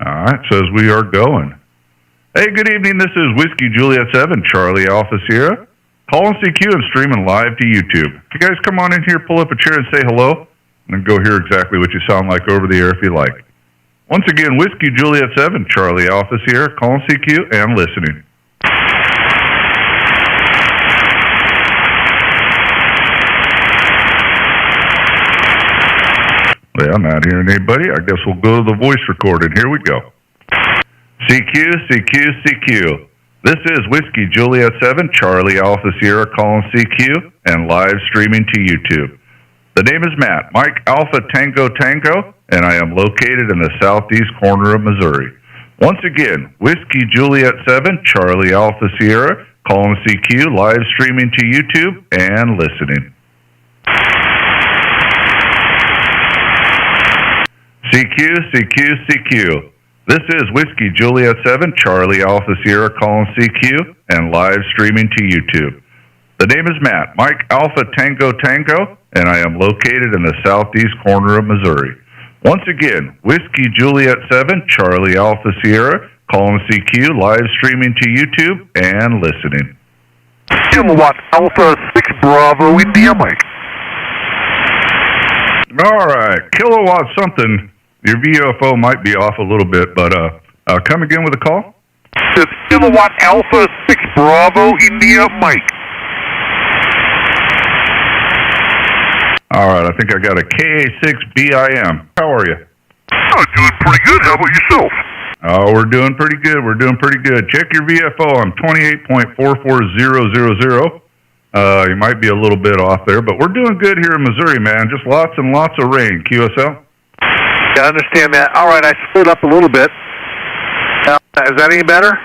All right, says we are going. Hey, good evening. This is Whiskey Juliet 7, Charlie Alpha Sierra. Calling CQ and streaming live to YouTube. You guys come on in here, pull up a chair and say hello, and then go hear exactly what you sound like over the air if you like. Once again, Whiskey Juliet 7, Charlie Alpha Sierra, calling CQ and listening. Well, I'm not hearing anybody. I guess we'll go to the voice recording. Here we go. CQ, CQ, CQ. This is Whiskey Juliet 7, Charlie Alpha Sierra, calling CQ and live streaming to YouTube. The name is Matt, Mike Alpha Tango Tango, and I am located in the southeast corner of Missouri. Once again, Whiskey Juliet 7, Charlie Alpha Sierra, calling CQ, live streaming to YouTube and listening. CQ, CQ, CQ. This is Whiskey Juliet 7, Charlie Alpha Sierra, calling CQ and live streaming to YouTube. The name is Matt, Mike Alpha Tango Tango, and I am located in the southeast corner of Missouri. Once again, Whiskey Juliet 7, Charlie Alpha Sierra, calling CQ, live streaming to YouTube and listening. Kilowatt Alpha 6 Bravo India Mike. All right, kilowatt something. Your VFO might be off a little bit, but come again with a call? It's Kilowatt Alpha 6 Bravo India Mike. All right, I think I got a KA6BIM. How are you? Oh, doing pretty good. How about yourself? Oh, we're doing pretty good. We're doing pretty good. Check your VFO on 28.44000. You might be a little bit off there, but we're doing good here in Missouri, man. Just lots and lots of rain. QSL? Yeah, I understand that. All right, I split up a little bit. Is that any better?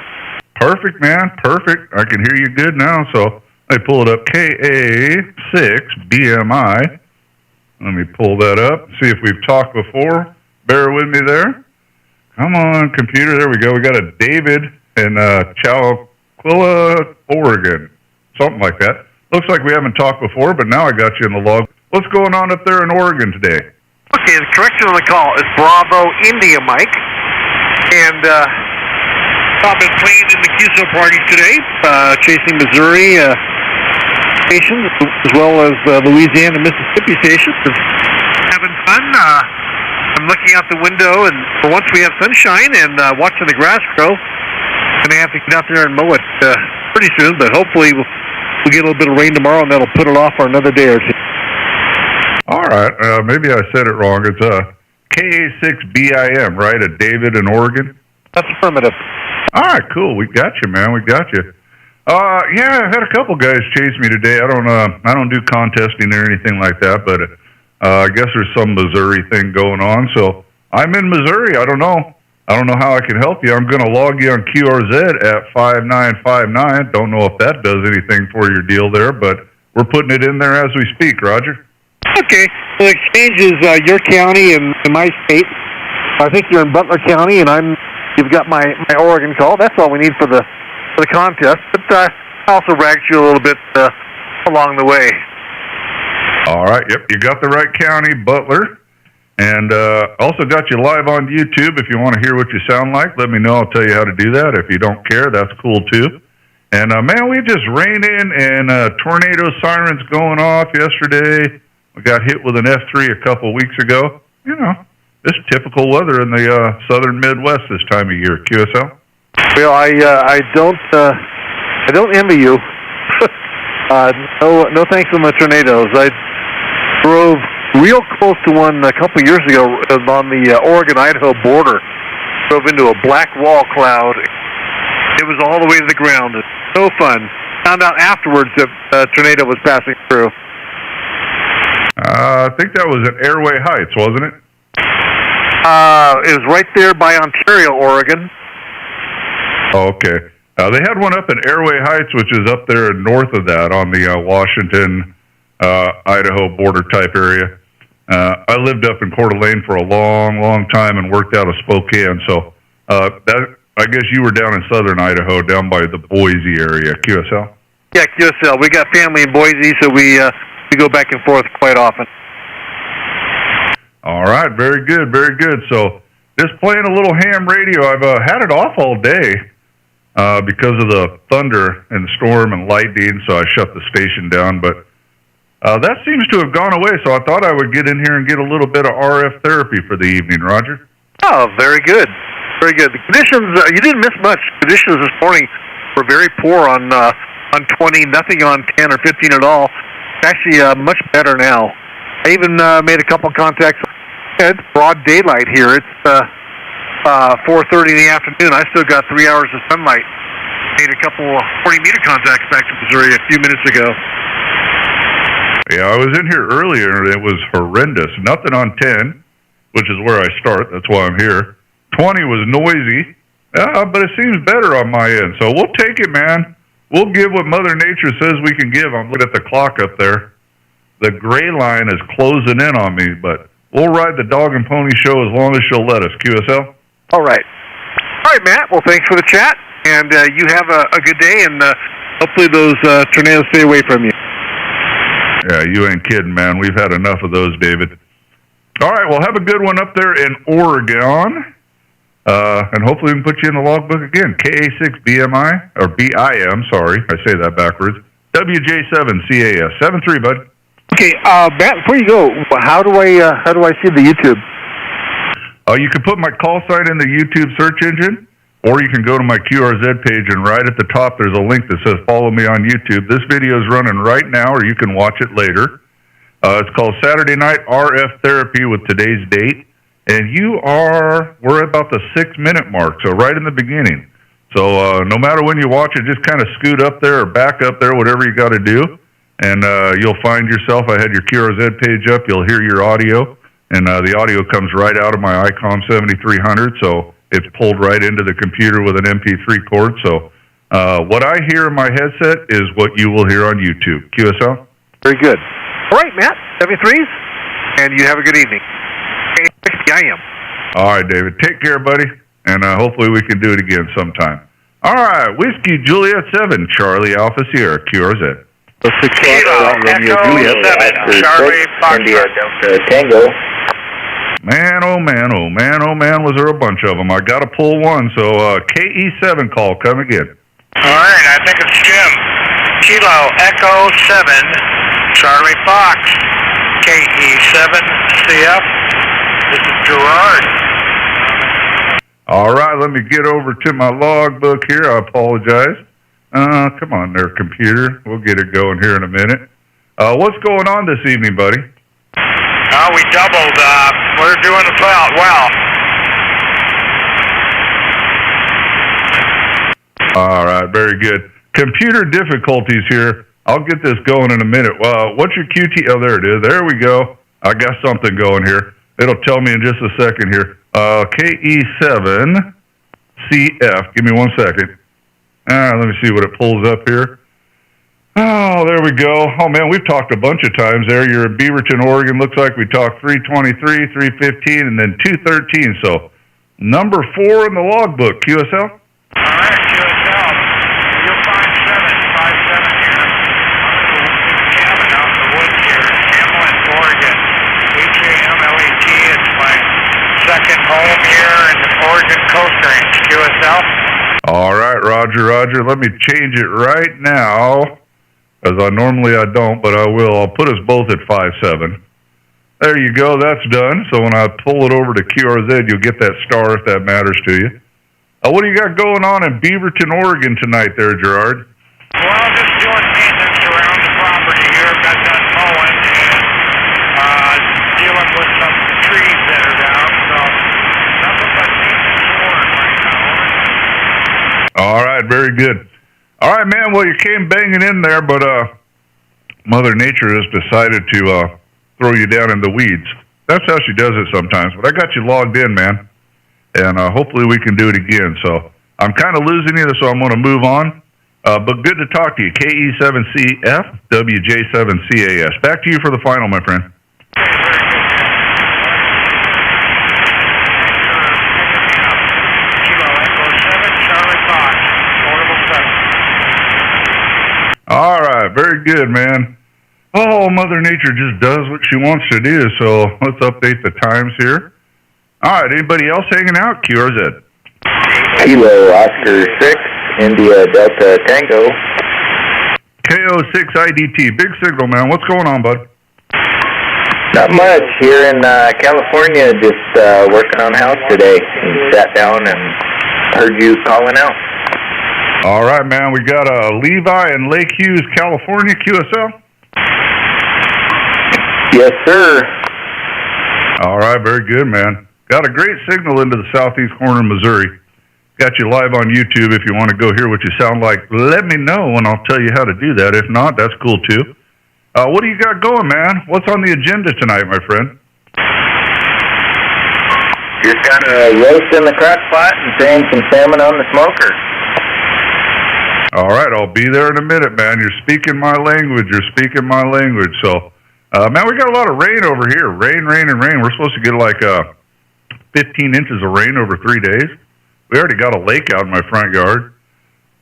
Perfect, man. Perfect. I can hear you good now, so let me pull it up. KA6BMI. Let me pull that up, see if we've talked before. Bear with me there. Come on, computer. There we go. We got a David in Chowquilla, Oregon. Something like that. Looks like we haven't talked before, but now I got you in the log. What's going on up there in Oregon today? Okay, the correction on the call is Bravo India Mike. And I've been playing in the QSO parties today, chasing Missouri stations as well as Louisiana and Mississippi stations. Having fun. I'm looking out the window, and for once we have sunshine and watching the grass grow. Going to have to get out there and mow it pretty soon, but hopefully we'll get a little bit of rain tomorrow, and that'll put it off for another day or two. All right. Maybe I said it wrong. It's KA6BIM, right? A David in Oregon? That's affirmative. All right, cool. We got you, man. We got you. Yeah, I had a couple guys chase me today. I don't do contesting or anything like that, but I guess there's some Missouri thing going on. So I'm in Missouri. I don't know how I can help you. I'm going to log you on QRZ at 5959. Don't know if that does anything for your deal there, but we're putting it in there as we speak, Roger. Okay. The exchange is your county and my state. I think you're in Butler County, and you've got my Oregon call. That's all we need for the contest. But I also ragged you a little bit along the way. All right. Yep. You got the right county, Butler. And also got you live on YouTube. If you want to hear what you sound like, let me know. I'll tell you how to do that. If you don't care, that's cool too. And man, we just raining and tornado sirens going off yesterday. We got hit with an F3 a couple weeks ago. You know, it's typical weather in the southern Midwest this time of year. QSL? Well, I don't envy you. No thanks to my tornadoes. I drove real close to one a couple years ago on the Oregon-Idaho border. Drove into a black wall cloud. It was all the way to the ground. It was so fun. Found out afterwards that a tornado was passing through. I think that was at Airway Heights, wasn't it? It was right there by Ontario, Oregon. Oh, okay. They had one up in Airway Heights, which is up there north of that on the Washington, Idaho border type area. I lived up in Coeur d'Alene for a long, long time and worked out of Spokane. So I guess you were down in southern Idaho, down by the Boise area. QSL? Yeah, QSL. We got family in Boise, so we go back and forth quite often. All right, very good, very good. So Just playing a little ham radio. I've had it off all day because of the thunder and storm and lightning, so I shut the station down. But that seems to have gone away, so I thought I would get in here and get a little bit of RF therapy for the evening, Roger. Oh, very good. Very good. The conditions, you didn't miss much. Conditions this morning were very poor on 20, nothing on 10 or 15 at all. Actually, much better now. I even made a couple contacts. It's broad daylight here. It's 4:30 in the afternoon. I still got 3 hours of sunlight. Made a couple 40-meter contacts back to Missouri a few minutes ago. Yeah, I was in here earlier, and it was horrendous. Nothing on 10, which is where I start. That's why I'm here. 20 was noisy, but it seems better on my end. So we'll take it, man. We'll give what Mother Nature says we can give. I'm looking at the clock up there. The gray line is closing in on me, but we'll ride the dog and pony show as long as she'll let us. QSL? All right. All right, Matt. Well, thanks for the chat, and you have a good day, and hopefully those tornadoes stay away from you. Yeah, you ain't kidding, man. We've had enough of those, David. All right, well, have a good one up there in Oregon. And hopefully we can put you in the logbook again. KA6BMI, or BIM, sorry. I say that backwards. WJ7CAS. 73, bud. Okay, Matt, before you go, how do I see the YouTube? You can put my call sign in the YouTube search engine, or you can go to my QRZ page, and right at the top there's a link that says follow me on YouTube. This video is running right now, or you can watch it later. It's called Saturday Night RF Therapy with today's date. And we're about the 6-minute mark, so right in the beginning. So no matter when you watch it, just kind of scoot up there or back up there, whatever you got to do. And you'll find yourself, I had your QRZ page up, you'll hear your audio. And the audio comes right out of my ICOM 7300, so it's pulled right into the computer with an MP3 cord. So what I hear in my headset is what you will hear on YouTube. QSL? Very good. All right, Matt, 73s, and you have a good evening. I am. All right, David. Take care, buddy, and hopefully we can do it again sometime. All right, Whiskey Juliet 7, Charlie Alpha Sierra, QRZ. Kilo, Echo 7, Charlie Foxtrot. Tango. Man, oh man, oh man, oh man, was there a bunch of them. I got to pull one, so KE7 call, come again. All right, I think it's Jim. Kilo, Echo 7, Charlie Fox, KE7, CF. This is Gerard. All right, let me get over to my logbook here. I apologize. Come on there, computer. We'll get it going here in a minute. What's going on this evening, buddy? We doubled. We're doing well. All right, very good. Computer difficulties here. I'll get this going in a minute. What's your QT? Oh, there it is. There we go. I got something going here. It'll tell me in just a second here. KE7CF. Give me 1 second. Let me see what it pulls up here. Oh, there we go. Oh, man, we've talked a bunch of times there. You're in Beaverton, Oregon. Looks like we talked 323, 315, and then 213. So, number 4 in the logbook. QSL? All right, QSL. You'll find 757 here. Cabin out in the woods here in Hamlet, Oregon. HAMLET. It's my second home here in the Oregon Coast Range. QSL? All right, Roger. Let me change it right now. As normally I don't, but I will. I'll put us both at 5-7. There you go. That's done. So when I pull it over to QRZ, you'll get that star if that matters to you. What do you got going on in Beaverton, Oregon tonight there, Gerard? Well, just doing maintenance around the property here. Got done mowing and dealing with some trees that are down. So nothing but maintenance work right now. All right, very good. All right, man. Well, you came banging in there, but Mother Nature has decided to throw you down in the weeds. That's how she does it sometimes. But I got you logged in, man, and hopefully we can do it again. So I'm kind of losing you, so I'm going to move on. But good to talk to you. KE7CF, WJ7CAS. Back to you for the final, my friend. All right, very good, man. Oh, Mother Nature just does what she wants to do, so let's update the times here. All right, anybody else hanging out? QRZ. Kilo Oscar 6, India Delta Tango. KO6IDT. Big signal, man. What's going on, bud? Not much. Here in California, just working on house today. And sat down and heard you calling out. All right, man. We got Levi in Lake Hughes, California, QSL. Yes, sir. All right, very good, man. Got a great signal into the southeast corner of Missouri. Got you live on YouTube if you want to go hear what you sound like. Let me know, and I'll tell you how to do that. If not, that's cool, too. What do you got going, man? What's on the agenda tonight, my friend? Just got a roast in the crock pot and throwing some salmon on the smoker. All right, I'll be there in a minute, man. You're speaking my language. So, man, we got a lot of rain over here. Rain. We're supposed to get like 15 inches of rain over 3 days. We already got a lake out in my front yard.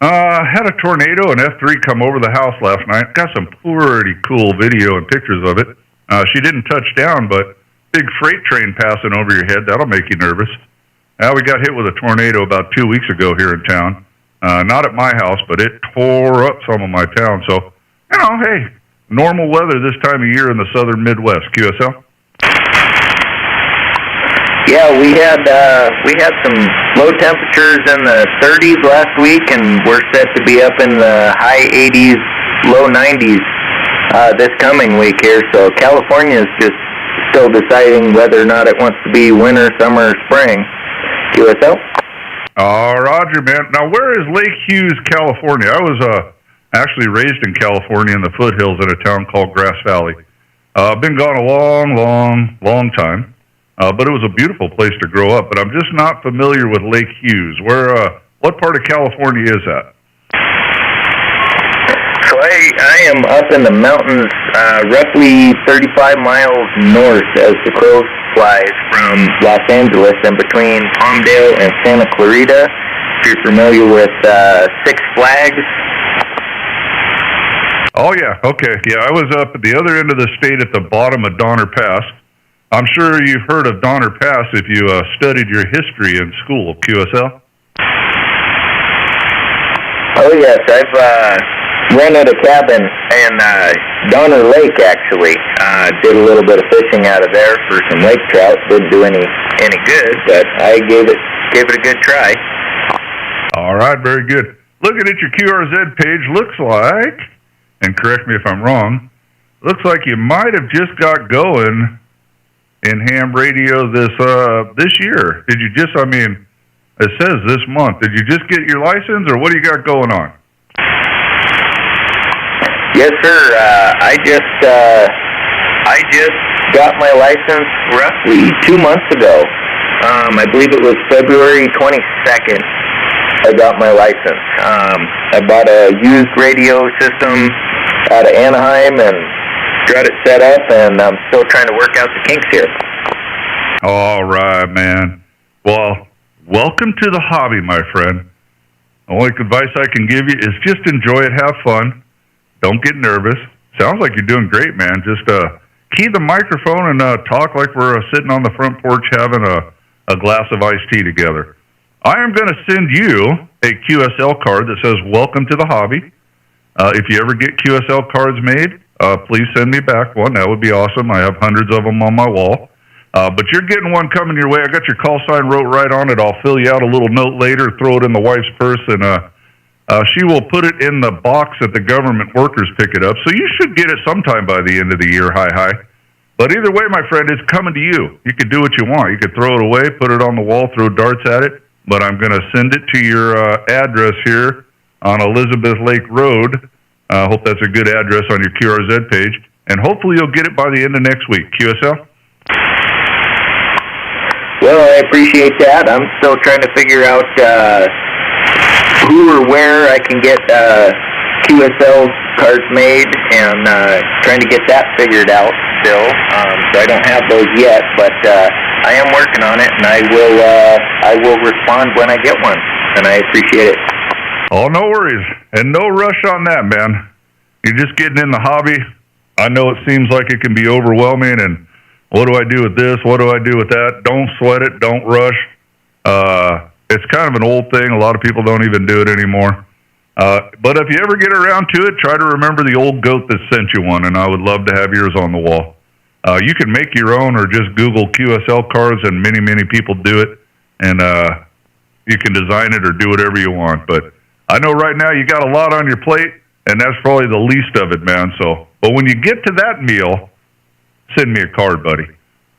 Had a tornado, an F3, come over the house last night. Got some pretty cool video and pictures of it. She didn't touch down, but big freight train passing over your head, that'll make you nervous. We got hit with a tornado about 2 weeks ago here in town. Not at my house, but it tore up some of my town. So, you know, hey, normal weather this time of year in the southern Midwest. QSL? Yeah, we had some low temperatures in the 30s last week, and we're set to be up in the high 80s, low 90s this coming week here. So California is just still deciding whether or not it wants to be winter, summer, or spring. QSL? Roger, man. Now, where is Lake Hughes, California? I was actually raised in California in the foothills in a town called Grass Valley. Been gone a long time. But it was a beautiful place to grow up. But I'm just not familiar with Lake Hughes. What part of California is that? So I am up in the mountains, roughly 35 miles north as the crow flies from Los Angeles, and between Palmdale and Santa Clarita. If you're familiar with Six Flags. Oh, yeah. Okay. Yeah, I was up at the other end of the state at the bottom of Donner Pass. I'm sure you've heard of Donner Pass if you studied your history in school, QSL. Oh, yes. I've rented a cabin in Donner Lake, actually. Did a little bit of fishing out of there for some lake trout. Didn't do any good, but I gave it a good try. All right, very good. Looking at your QRZ page, looks like, and correct me if I'm wrong, looks like you might have just got going in ham radio this year. Did you just, it says this month, did you just get your license, or what do you got going on? Yes, sir. I just got my license roughly 2 months ago. I believe it was February 22nd I got my license. I bought a used radio system out of Anaheim and got it set up, and I'm still trying to work out the kinks here. All right, man. Well, welcome to the hobby, my friend. The only advice I can give you is just enjoy it, have fun. Don't get nervous. Sounds like you're doing great, man. Just key the microphone and talk like we're sitting on the front porch having a glass of iced tea together. I am going to send you a QSL card that says, welcome to the hobby. If you ever get QSL cards made, please send me back one. That would be awesome. I have hundreds of them on my wall. But you're getting one coming your way. I got your call sign wrote right on it. I'll fill you out a little note later, throw it in the wife's purse, and she will put it in the box that the government workers pick it up. So you should get it sometime by the end of the year, hi. But either way, my friend, it's coming to you. You could do what you want. You could throw it away, put it on the wall, throw darts at it. But I'm going to send it to your address here on Elizabeth Lake Road. I hope that's a good address on your QRZ page. And hopefully you'll get it by the end of next week. QSL? Well, I appreciate that. I'm still trying to figure out who or where I can get QSL cards made, and trying to get that figured out still. So I don't have those yet, but I am working on it, and I will respond when I get one, and I appreciate it. Oh, no worries, and no rush on that, man. You're just getting in the hobby. I know it seems like it can be overwhelming, and what do I do with this? What do I do with that? Don't sweat it. Don't rush. It's kind of an old thing. A lot of people don't even do it anymore. But if you ever get around to it, try to remember the old goat that sent you one, and I would love to have yours on the wall. You can make your own or just Google QSL cars, and many, many people do it. And you can design it or do whatever you want. But I know right now you got a lot on your plate, and that's probably the least of it, man. But when you get to that meal, send me a card, buddy.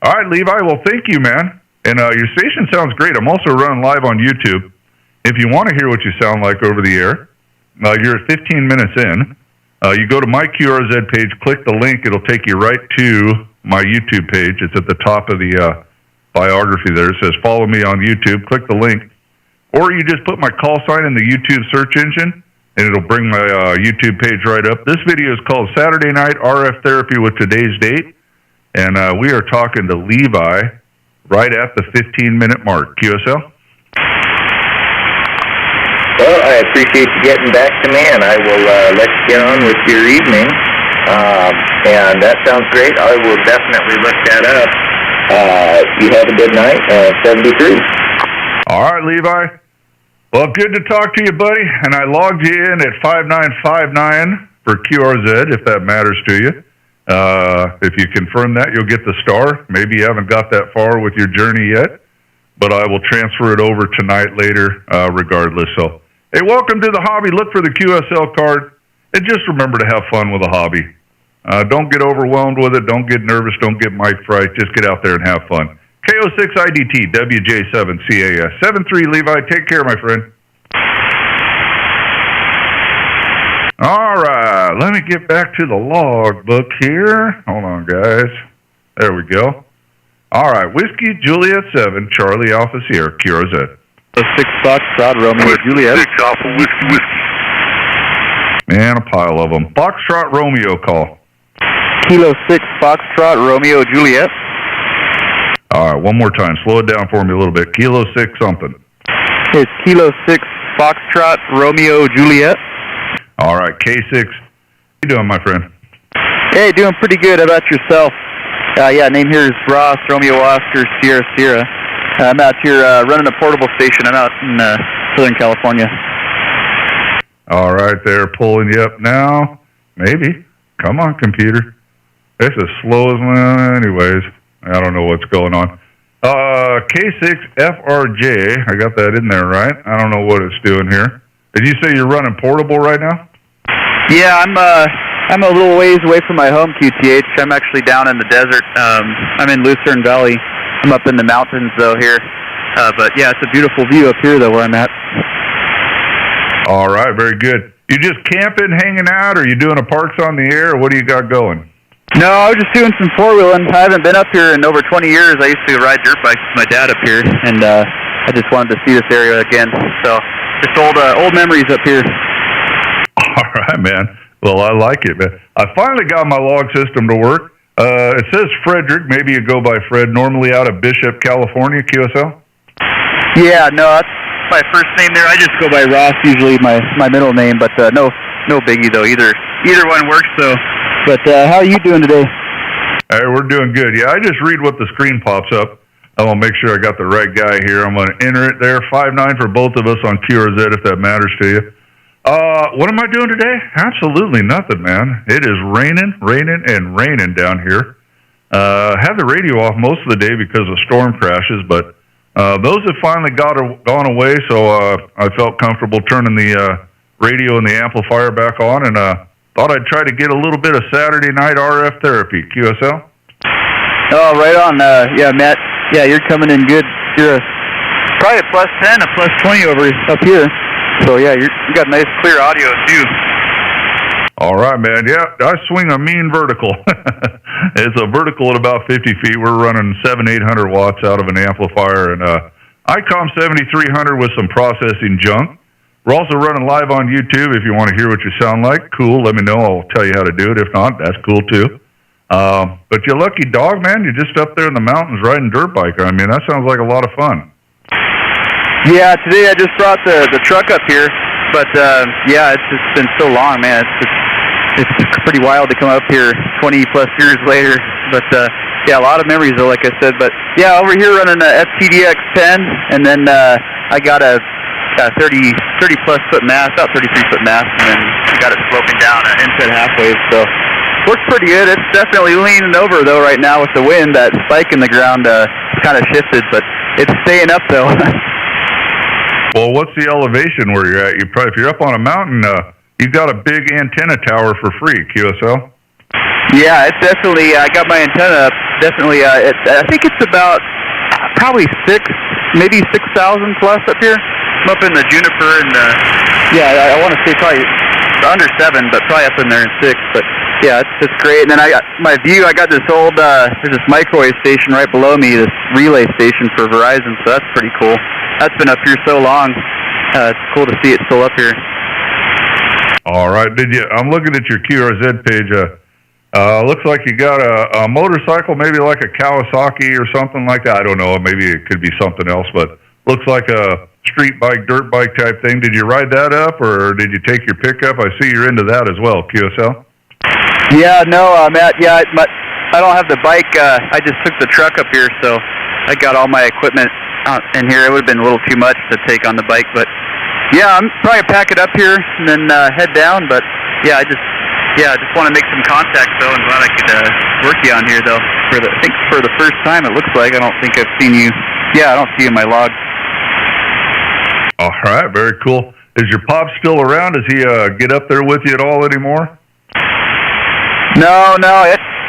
All right, Levi. Well, thank you, man. And your station sounds great. I'm also running live on YouTube. If you want to hear what you sound like over the air, you're at 15 minutes in. You go to my QRZ page, click the link. It'll take you right to my YouTube page. It's at the top of the biography there. It says, follow me on YouTube. Click the link. Or you just put my call sign in the YouTube search engine, and it'll bring my YouTube page right up. This video is called Saturday Night RF Therapy with Today's Date. And we are talking to Levi right at the 15-minute mark. QSL? Well, I appreciate you getting back to me, and I will let you get on with your evening. And that sounds great. I will definitely look that up. You have a good night. 73. All right, Levi. Well, good to talk to you, buddy. And I logged you in at 5959 for QRZ, if that matters to you. If you confirm that, you'll get the star. Maybe you haven't got that far with your journey yet, but I will transfer it over tonight later, regardless. So, hey, welcome to the hobby. Look for the QSL card, and just remember to have fun with the hobby. Don't get overwhelmed with it. Don't get nervous. Don't get mic fright. Just get out there and have fun. KO6IDT, WJ7CAS. 73 Levi, take care, my friend. All right, let me get back to the log book here. Hold on, guys. There we go. All right, Whiskey Juliet 7, Charlie Alpha Sierra, QRZ. 6 Foxtrot, Romeo Juliet. 6 Alpha Whiskey. Man, a pile of them. Foxtrot Romeo call. Kilo 6 Foxtrot, Romeo Juliet. All right, one more time. Slow it down for me a little bit. Kilo 6 something. It's Kilo 6 Foxtrot, Romeo Juliet. All right, K6. How you doing, my friend? Hey, doing pretty good. How about yourself? Yeah, name here is Ross, Romeo Oscar, Sierra Sierra. I'm out here running a portable station. I'm out in Southern California. All right, they're pulling you up now. Maybe. Come on, computer. It's as slow as, anyways. I don't know what's going on. K6FRJ. I got that in there, right? I don't know what it's doing here. Did you say you're running portable right now? Yeah, I'm a little ways away from my home, QTH. I'm actually down in the desert. I'm in Lucerne Valley. I'm up in the mountains, though, here. But, yeah, it's a beautiful view up here, though, where I'm at. All right, very good. You just camping, hanging out, or you doing a Parks on the Air, or what do you got going? No, I was just doing some four-wheeling. I haven't been up here in over 20 years. I used to ride dirt bikes with my dad up here, and I just wanted to see this area again. So, just old memories up here. All right, man. Well, I like it, man. I finally got my log system to work. It says Frederick. Maybe you go by Fred. Normally out of Bishop, California, QSL? Yeah, no, that's my first name there. I just go by Ross, usually my middle name, but no biggie, though. Either one works, though. But how are you doing today? Hey, we're doing good. Yeah, I just read what the screen pops up. I'm going to make sure I got the right guy here. I'm going to enter it there. 5'9" for both of us on QRZ, if that matters to you. What am I doing today? Absolutely nothing, man. It is raining down here. Had the radio off most of the day because of storm crashes, but those have finally gone away, so I felt comfortable turning the radio and the amplifier back on, and thought I'd try to get a little bit of Saturday night RF therapy. QSL? Oh, right on. Yeah, Matt. Yeah, you're coming in good. You're probably a plus 10, a plus 20 over up here. So, yeah, you got nice, clear audio, too. All right, man. Yeah, I swing a mean vertical. It's a vertical at about 50 feet. We're running 700-800 watts out of an amplifier, and ICOM 7300 with some processing junk. We're also running live on YouTube if you want to hear what you sound like. Cool. Let me know. I'll tell you how to do it. If not, that's cool, too. But you lucky dog, man. You're just up there in the mountains riding dirt bike. I mean, that sounds like a lot of fun. Yeah, today I just brought the truck up here, but yeah, it's just been so long, man. It's pretty wild to come up here 20 plus years later. But yeah, a lot of memories though, like I said. But yeah, over here running a FTDX 10, and then I got a 30 plus foot mast, about 33 foot mast, and then I got it sloping down at inset halfway. So works pretty good. It's definitely leaning over though right now with the wind. That spike in the ground kind of shifted, but it's staying up though. Well, what's the elevation where you're at? If you're up on a mountain, you got a big antenna tower for free, QSL. Yeah, it's definitely. I got my antenna up. Definitely. I think it's about probably 6,000 plus up here. I'm up in the Juniper and yeah, I want to say probably under 7, but probably up in there in 6. But yeah, it's great. And then I got my view. I got this old there's this microwave station right below me, this relay station for Verizon. So that's pretty cool. That's been up here so long. It's cool to see it still up here. All right. I'm looking at your QRZ page. Looks like you got a motorcycle, maybe like a Kawasaki or something like that. I don't know. Maybe it could be something else, but looks like a street bike, dirt bike type thing. Did you ride that up, or did you take your pickup? I see you're into that as well, QSL. Yeah, no, Matt. Yeah, I don't have the bike. I just took the truck up here, so I got all my equipment out in here. It would have been a little too much to take on the bike, but yeah, I'm probably pack it up here and then head down. But yeah, I just want to make some contact though, and glad I could work you on here though. I think for the first time, it looks like. I don't think I've seen you. Yeah, I don't see you in my log. All right, very cool. Is your pop still around? Does he get up there with you at all anymore? No.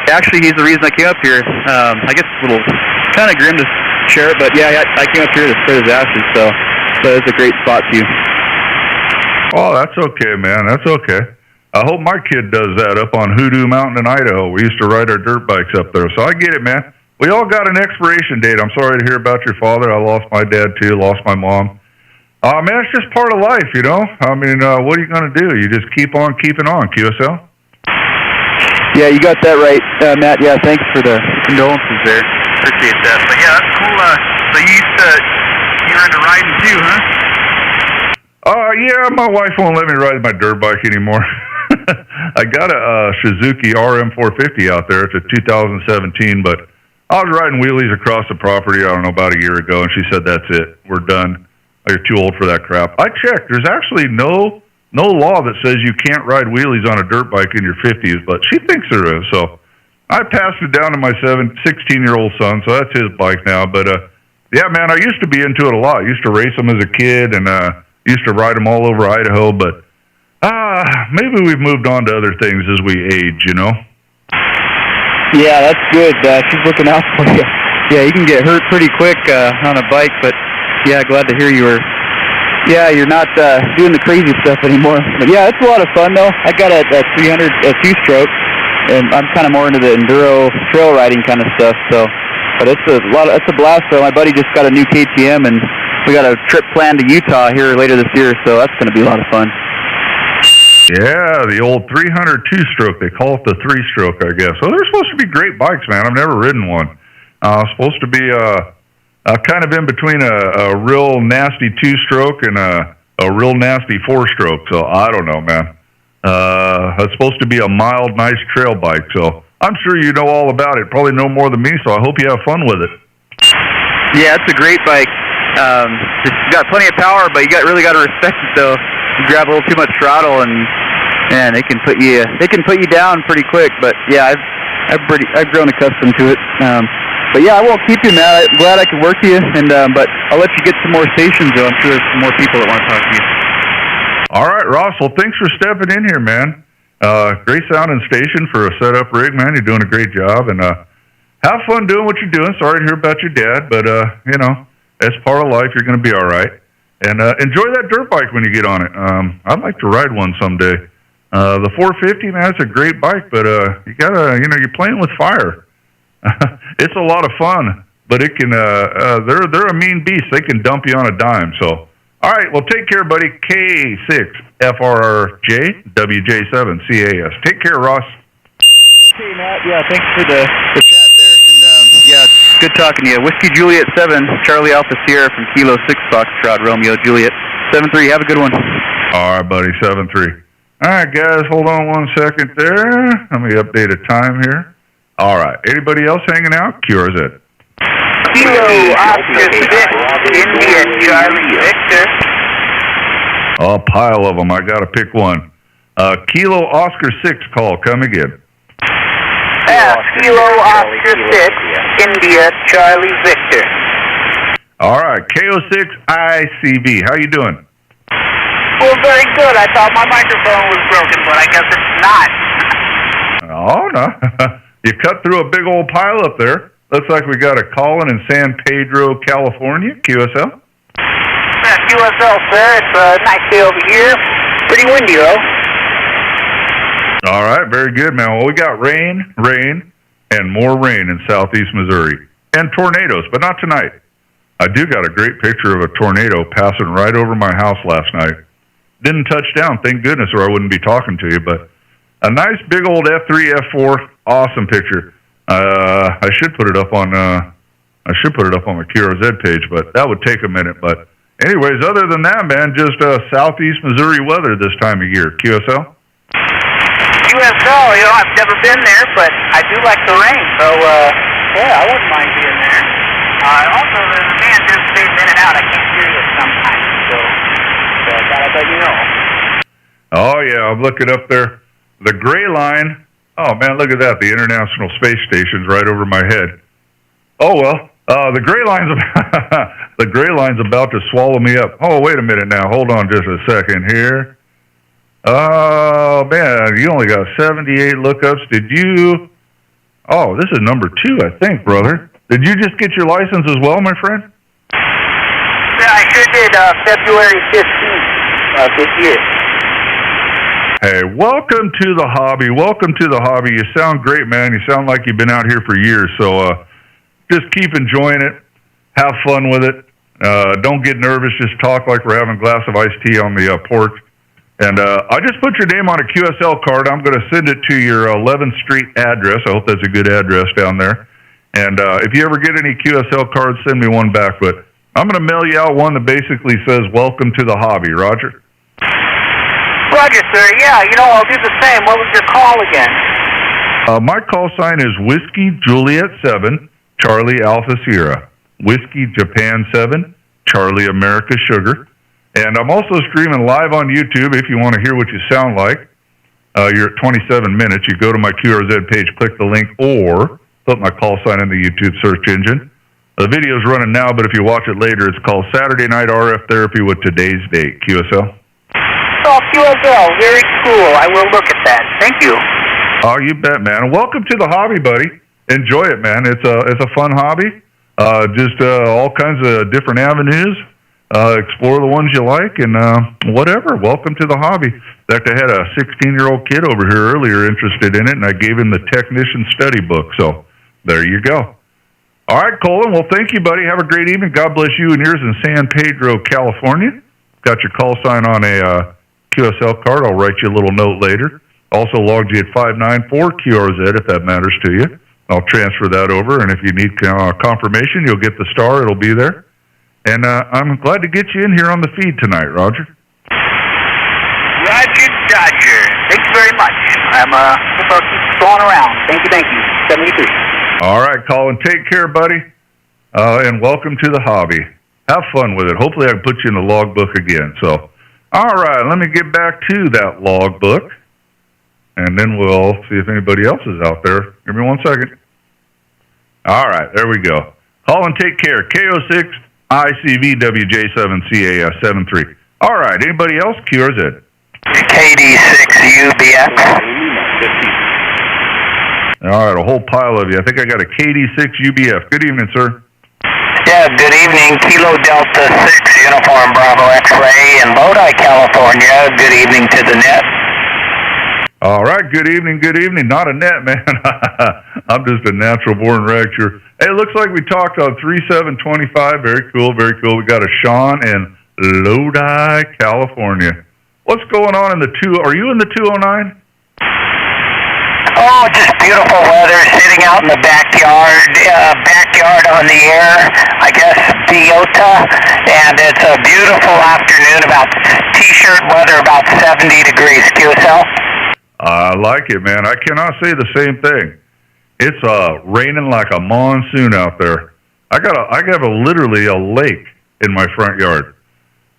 Actually, he's the reason I came up here. I guess it's a little kind of grim to share it, but yeah, I came up here to spread his ashes, so it's a great spot for you. Oh, that's okay, man. That's okay. I hope my kid does that up on Hoodoo Mountain in Idaho. We used to ride our dirt bikes up there, so I get it, man. We all got an expiration date. I'm sorry to hear about your father. I lost my dad, too, lost my mom. Man, it's just part of life, you know? I mean, what are you going to do? You just keep on keeping on, QSL? Yeah, you got that right, Matt. Yeah, thanks for the condolences there. Appreciate that. But yeah, that's cool. So you're into riding too, huh? Yeah, my wife won't let me ride my dirt bike anymore. I got a Suzuki RM450 out there. It's a 2017, but I was riding wheelies across the property, I don't know, about a year ago, and she said, that's it. We're done. You're too old for that crap. I checked. There's actually no law that says you can't ride wheelies on a dirt bike in your 50s, but she thinks there is. So I passed it down to my 16-year-old son, so that's his bike now. But, yeah, man, I used to be into it a lot. I used to race them as a kid and used to ride them all over Idaho, but maybe we've moved on to other things as we age, you know? Yeah, that's good. She's looking out for you. Yeah, you can get hurt pretty quick on a bike, but, yeah, glad to hear you're not doing the crazy stuff anymore. But, yeah, it's a lot of fun, though. I got a 300 two-stroke, and I'm kind of more into the enduro trail riding kind of stuff, so. But it's a blast, though. My buddy just got a new KTM, and we got a trip planned to Utah here later this year, so that's going to be a lot of fun. Yeah, the old 300 two-stroke. They call it the three-stroke, I guess. So they're supposed to be great bikes, man. I've never ridden one. Supposed to be kind of in between a real nasty two-stroke and a real nasty four-stroke. So I don't know, man. It's supposed to be a mild, nice trail bike. So I'm sure you know all about it. Probably know more than me, so I hope you have fun with it. Yeah, it's a great bike. It's got plenty of power, but you really got to respect it, though. You grab a little too much throttle, and it can put you down pretty quick. But yeah, I've grown accustomed to it. But yeah, I won't keep you, Matt. I'm glad I could work you, but I'll let you get some more stations, though. I'm sure there's some more people that want to talk to you. All right, Ross. Well, thanks for stepping in here, man. Great sounding station for a setup rig, man. You're doing a great job, and have fun doing what you're doing. Sorry to hear about your dad, but you know, as part of life, you're going to be all right. And enjoy that dirt bike when you get on it. I'd like to ride one someday. The 450, man, it's a great bike, but you gotta, you're playing with fire. It's a lot of fun, but it can. They're a mean beast. They can dump you on a dime. So, all right, well, take care, buddy. K6FRJ WJ7CAS. Take care, Ross. Okay, Matt. Yeah, thanks for the chat there. And yeah, good talking to you. Whiskey Juliet 7, Charlie Alpha Sierra from Kilo 6 Foxtrot Romeo Juliet 7-3. Have a good one. All right, buddy. 7-3. All right, guys, hold on 1 second there. Let me update a time here. All right. Anybody else hanging out? QRZ. Kilo Oscar 6, India Charlie Victor. A pile of them. I got to pick one. Kilo Oscar 6 call. Come again. Kilo Oscar 6, India Charlie Victor. All right. KO6 ICB. How you doing? Well, very good. I thought my microphone was broken, but I guess it's not. Oh, no. You cut through a big old pile up there. Looks like we got a call-in in San Pedro, California. QSL? QSL, sir. It's a nice day over here. Pretty windy, though. All right. Very good, man. Well, we got rain, and more rain in southeast Missouri. And tornadoes, but not tonight. I do got a great picture of a tornado passing right over my house last night. Didn't touch down, thank goodness, or I wouldn't be talking to you, but a nice big old F3, F4, awesome picture. I should put it up on my QRZ page, but that would take a minute. But anyways, other than that, man, just southeast Missouri weather this time of year. QSL? QSL, I've never been there, but I do like the rain, so yeah, I wouldn't mind being there. Also, the man just fades in and out. I can't hear you sometimes, so I thought I'd let you know. Oh yeah, I'm looking up there. The gray line. Oh, man, look at that. The International Space Station's right over my head. Oh, well, the gray line's about to swallow me up. Oh, wait a minute now. Hold on just a second here. Oh, man, you only got 78 lookups. Did you? Oh, this is number 2, I think, brother. Did you just get your license as well, my friend? Yeah, I sure did, February 15th this year. Hey, welcome to the hobby. Welcome to the hobby. You sound great, man. You sound like you've been out here for years. So just keep enjoying it. Have fun with it. Don't get nervous. Just talk like we're having a glass of iced tea on the porch. And I just put your name on a QSL card. I'm going to send it to your 11th Street address. I hope that's a good address down there. And if you ever get any QSL cards, send me one back. But I'm going to mail you out one that basically says, welcome to the hobby. Roger? Roger, sir. Yeah, I'll do the same. What was your call again? My call sign is Whiskey Juliet 7, Charlie Alpha Sierra. Whiskey Japan 7, Charlie America Sugar. And I'm also streaming live on YouTube if you want to hear what you sound like. You're at 27 minutes. You go to my QRZ page, click the link, or put my call sign in the YouTube search engine. The video's running now, but if you watch it later, it's called Saturday Night RF Therapy with Today's Date. QSL? Oh, QSL. Very cool. I will look at that. Thank you. Oh, you bet, man. Welcome to the hobby, buddy. Enjoy it, man. It's a fun hobby. Just all kinds of different avenues. Explore the ones you like and whatever. Welcome to the hobby. In fact, I had a 16-year-old kid over here earlier interested in it, and I gave him the technician study book. So there you go. All right, Colin. Well, thank you, buddy. Have a great evening. God bless you and yours in San Pedro, California. Got your call sign on a QSL card. I'll write you a little note later. Also logged you at 594 QRZ if that matters to you. I'll transfer that over, and if you need confirmation, you'll get the star. It'll be there. And I'm glad to get you in here on the feed tonight, Roger. Roger, Dodger. Thanks very much. I'm hope I'll keep going around. Thank you. 73. All right, Colin. Take care, buddy. And welcome to the hobby. Have fun with it. Hopefully I can put you in the logbook again. So, all right, let me get back to that logbook, and then we'll see if anybody else is out there. Give me 1 second. All right, there we go. Colin, take care. KO6 ICV WJ7CAS73. All right, anybody else? QRZ. KD6 UBF. All right, a whole pile of you. I think I got a KD6 UBF. Good evening, sir. Yeah, good evening. Kilo Delta 6 Uniform Bravo X-Ray in Lodi, California. Good evening to the net. All right, good evening. Not a net, man. I'm just a natural-born rapture. Hey, it looks like we talked on 3725. Very cool. We got a Sean in Lodi, California. What's going on in the Are you in the 209? Oh, just beautiful weather, sitting out in the backyard on the air, I guess, Biota, and it's a beautiful afternoon, about t-shirt weather, about 70 degrees. QSL? I like it, man. I cannot say the same thing. It's raining like a monsoon out there. I have literally a lake in my front yard.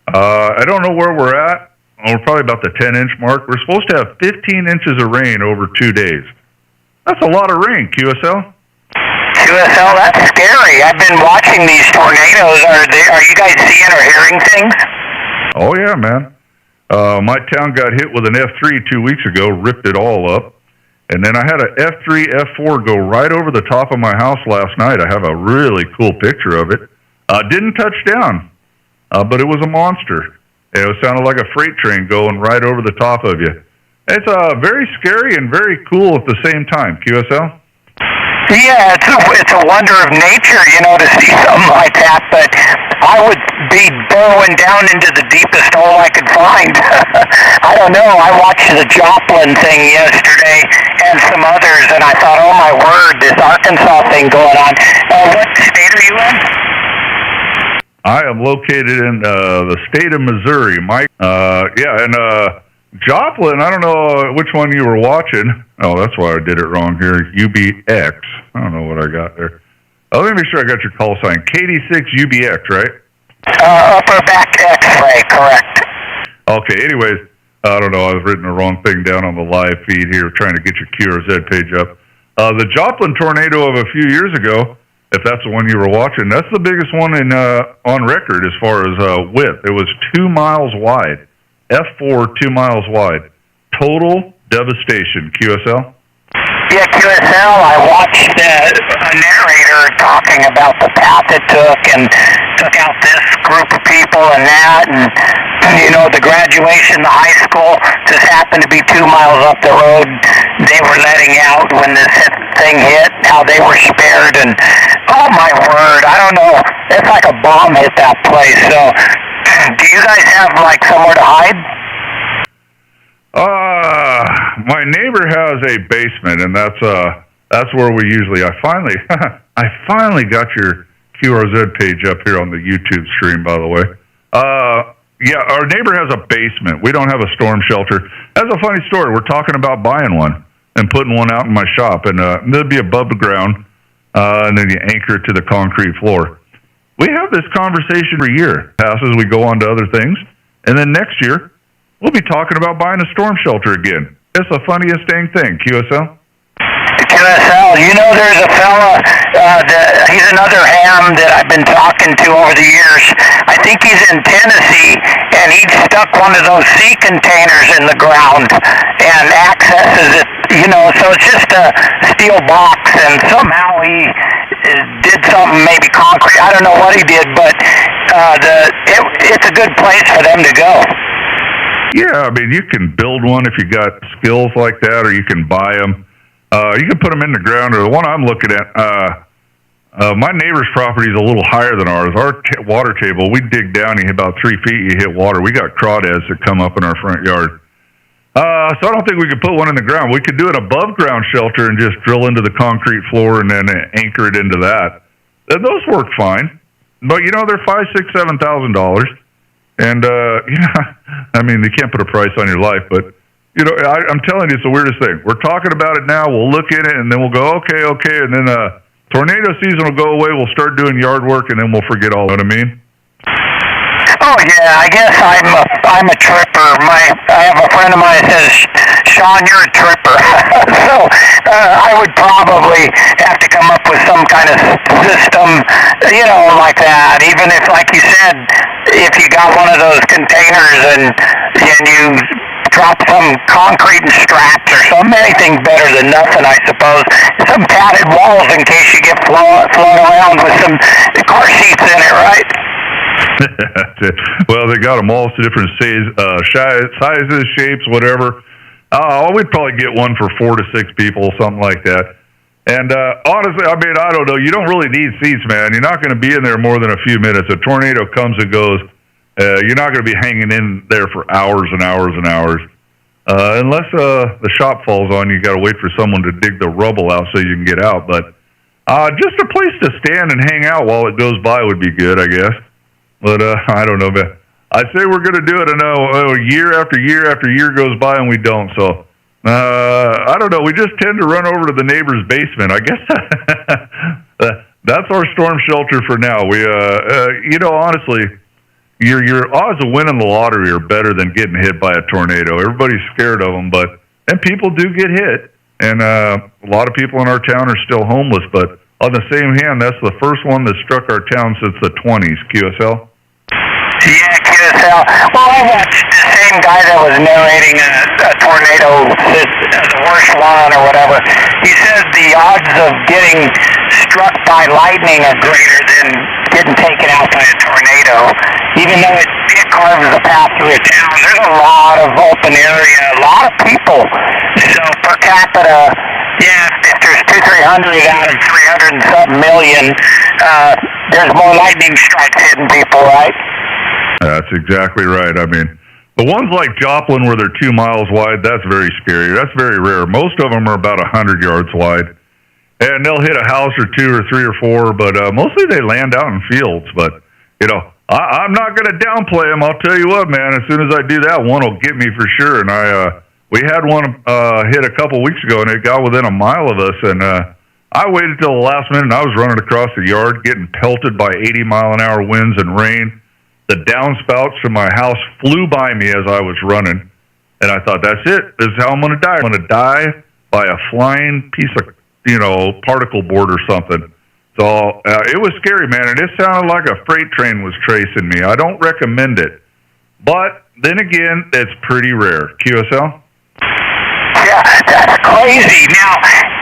I don't know where we're at. We're probably about the 10-inch mark. We're supposed to have 15 inches of rain over 2 days. That's a lot of rain, QSL. QSL, that's scary. I've been watching these tornadoes. Are you guys seeing or hearing things? Oh, yeah, man. My town got hit with an F3 2 weeks ago, ripped it all up. And then I had an F3, F4 go right over the top of my house last night. I have a really cool picture of it. Didn't touch down, but it was a monster. It sounded like a freight train going right over the top of you. It's very scary and very cool at the same time, QSL. Yeah, it's a wonder of nature, to see something like that, but I would be burrowing down into the deepest hole I could find. I don't know, I watched the Joplin thing yesterday and some others, and I thought, oh my word, this Arkansas thing going on. What state are you in? I am located in the state of Missouri, Mike. Joplin, I don't know which one you were watching. Oh, that's why I did it wrong here. UBX. I don't know what I got there. Oh, let me make sure I got your call sign. KD6 UBX, right? Upper back X-ray, correct. Okay, anyways, I don't know. I was writing the wrong thing down on the live feed here, trying to get your QRZ page up. The Joplin tornado of a few years ago, if that's the one you were watching, that's the biggest one on record as far as width. It was 2 miles wide. F4, 2 miles wide. Total devastation. QSL? Yeah, QSL, I watched a narrator talking about the path it took and took out this group of people and that, and the graduation, the high school just happened to be 2 miles up the road. They were letting out when this thing hit, how they were spared, and oh my word, I don't know, it's like a bomb hit that place. So, do you guys have somewhere to hide? My neighbor has a basement, and that's where we usually. I finally got your QRZ page up here on the YouTube stream, by the way. Yeah, our neighbor has a basement. We don't have a storm shelter. That's a funny story. We're talking about buying one and putting one out in my shop, and it'll be above the ground, and then you anchor it to the concrete floor. We have this conversation every year. Passes, we go on to other things, and then next year we'll be talking about buying a storm shelter again. It's the funniest dang thing, QSL. QSL, there's a fella, he's another ham that I've been talking to over the years. I think he's in Tennessee, and he stuck one of those sea containers in the ground and accesses it, so it's just a steel box, and somehow he did something, maybe concrete, I don't know what he did, but it's a good place for them to go. Yeah, I mean, you can build one if you got skills like that, or you can buy them. You can put them in the ground, or the one I'm looking at, my neighbor's property is a little higher than ours. Our water table, we dig down, you hit about 3 feet, you hit water. We got crawdads that come up in our front yard. So I don't think we could put one in the ground. We could do an above-ground shelter and just drill into the concrete floor and then anchor it into that. And those work fine. But, they're $5,000, $6,000, $7,000. And, I mean, they can't put a price on your life, but, I'm telling you, it's the weirdest thing. We're talking about it now, we'll look at it, and then we'll go, okay, and then tornado season will go away, we'll start doing yard work, and then we'll forget all, what I mean? Oh, yeah, I guess I'm a tripper. I have a friend of mine that says, Sean, you're a tripper. So, I would probably have to come up with some kind of system, like that, even if, like you said, if you got one of those containers and you drop some concrete and straps or something, anything better than nothing, I suppose. Some padded walls in case you get flown around with some car seats in it, right? Well, they got them all different sizes, shapes, whatever. We'd probably get one for 4 to 6 people, something like that. And honestly, I mean, I don't know. You don't really need seats, man. You're not going to be in there more than a few minutes. A tornado comes and goes. You're not going to be hanging in there for hours and hours and hours. Unless the shop falls on you, got to wait for someone to dig the rubble out so you can get out. But just a place to stand and hang out while it goes by would be good, I guess. But I don't know. But I say we're going to do it, and year after year after year goes by, and we don't. So I don't know. We just tend to run over to the neighbor's basement. I guess that's our storm shelter for now. We, honestly, your odds of winning the lottery are better than getting hit by a tornado. Everybody's scared of them, and people do get hit, and a lot of people in our town are still homeless. But on the same hand, that's the first one that struck our town since the 20s. QSL. Yeah, QSL. Well, I watched the same guy that was narrating a tornado, the worst one or whatever. He says the odds of getting struck by lightning are greater than getting taken out by a tornado. Even though it carves a path through a town, there's a lot of open area, a lot of people. So per capita, yeah, if there's 200-300 out of 300 and something million, there's more lightning strikes hitting people, right? That's exactly right. I mean, the ones like Joplin where they're 2 miles wide, that's very scary. That's very rare. Most of them are about 100 yards wide. And they'll hit a house or two or three or four, but mostly they land out in fields. But, I'm not going to downplay them. I'll tell you what, man, as soon as I do that, one will get me for sure. And we had one hit a couple weeks ago, and it got within a mile of us. And I waited till the last minute, and I was running across the yard getting pelted by 80-mile-an-hour winds and rain. The downspouts from my house flew by me as I was running, and I thought, that's it. This is how I'm going to die. I'm going to die by a flying piece of, particle board or something. So it was scary, man, and it sounded like a freight train was tracing me. I don't recommend it. But then again, it's pretty rare. QSL? Yeah, that's crazy. Now,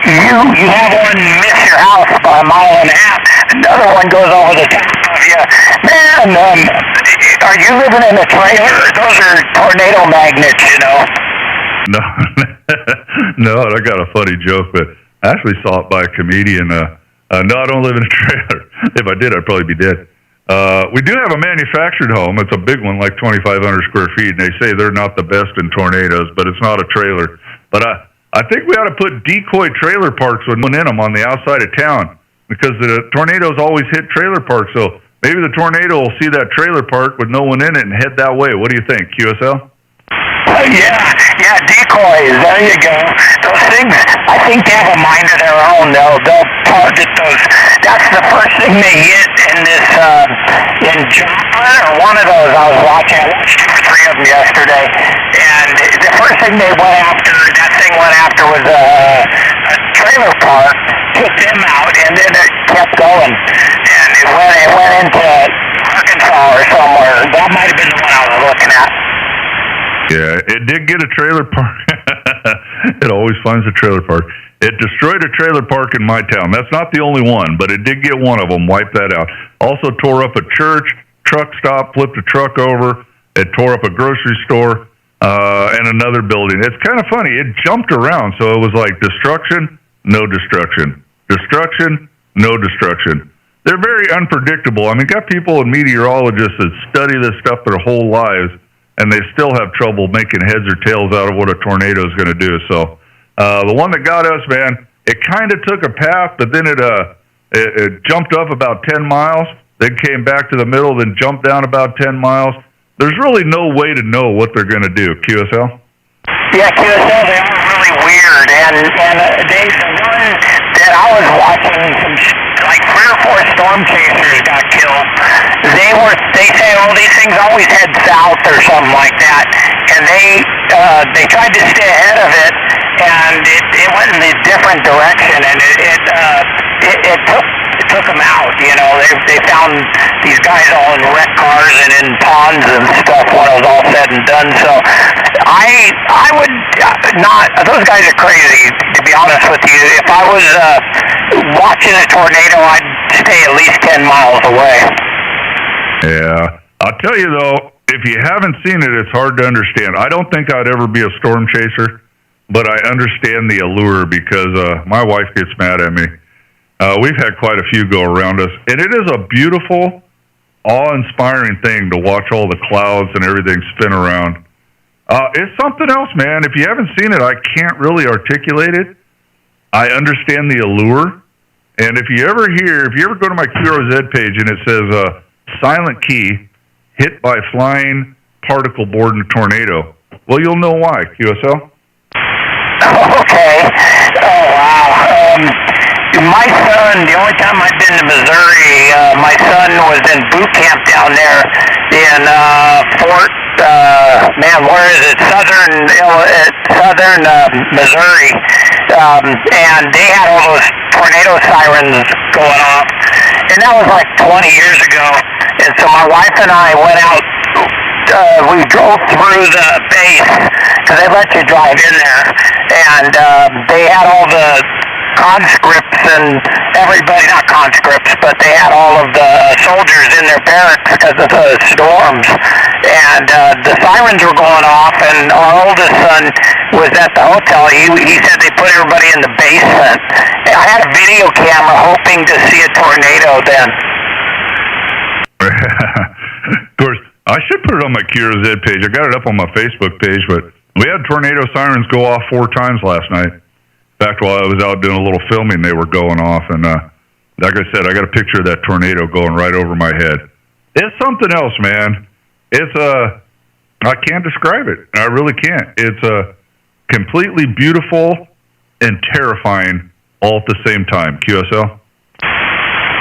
you have one miss your house by a mile and a half. Another one goes over the top of you. Man, are you living in a trailer? Those are tornado magnets, No, no, I got a funny joke, but I actually saw it by a comedian. No, I don't live in a trailer. If I did, I'd probably be dead. We do have a manufactured home. It's a big one, like 2,500 square feet, and they say they're not the best in tornadoes, but it's not a trailer. But I think we ought to put decoy trailer parks with one in them on the outside of town, because the tornadoes always hit trailer parks. So maybe the tornado will see that trailer park with no one in it and head that way. What do you think, QSL? Yeah, decoys. There you go. Those things, I think they have a mind of their own. They'll target those. That's the first thing they hit in this, in Joplin, or one of those I was watching. I watched 2 or 3 of them yesterday. And the first thing that thing went after was a trailer park, took them out, and then it kept going. And it went into Arkansas or somewhere. That might have been the one I was looking at. Yeah, it did get a trailer park. It always finds a trailer park. It destroyed a trailer park in my town. That's not the only one, but it did get one of them, wiped that out. Also tore up a church, truck stop, flipped a truck over. It tore up a grocery store and another building. It's kind of funny. It jumped around, so it was like destruction, no destruction. Destruction, no destruction. They're very unpredictable. I mean, got people and meteorologists that study this stuff their whole lives, and they still have trouble making heads or tails out of what a tornado is going to do. So the one that got us, man, it kind of took a path, but then it jumped up about 10 miles, then came back to the middle, then jumped down about 10 miles. There's really no way to know what they're going to do. QSL? Yeah, QSL, they are really weird. And the one that I was watching, like 3 or 4 storm chasers got killed. They say, these things always head south or something like that. And they tried to stay ahead of it, and it went in a different direction, and it took them out. They found these guys all in wrecked cars and in ponds and stuff when it was all said and done. So I would not. Those guys are crazy, to be honest with you. If I was watching a tornado, I'd stay at least 10 miles away. Yeah, I'll tell you though, if you haven't seen it, it's hard to understand. I don't think I'd ever be a storm chaser, but I understand the allure because my wife gets mad at me. We've had quite a few go around us, and it is a beautiful, awe-inspiring thing to watch all the clouds and everything spin around. It's something else, man. If you haven't seen it, I can't really articulate it. I understand the allure, and if you ever go to my QRZ page and it says silent key, hit by flying particle board in a tornado, well, you'll know why. QSL? Okay. Oh, wow. My son, the only time I've been to Missouri, my son was in boot camp down there in Fort, where is it? Southern Missouri. And they had all those tornado sirens going off. And that was like 20 years ago. And so my wife and I went out. We drove through the base because they let you drive in there, and they had all the conscripts and everybody, not conscripts, but they had all of the soldiers in their barracks because of the storms, and the sirens were going off, and our oldest son was at the hotel. He said they put everybody in the basement. I had a video camera hoping to see a tornado then. Of course, I should put it on my KIROZ page. I got it up on my Facebook page, but we had tornado sirens go off 4 times last night. In fact, while I was out doing a little filming, they were going off. And like I said, I got a picture of that tornado going right over my head. It's something else, man. I can't describe it. I really can't. It's completely beautiful and terrifying all at the same time. QSL?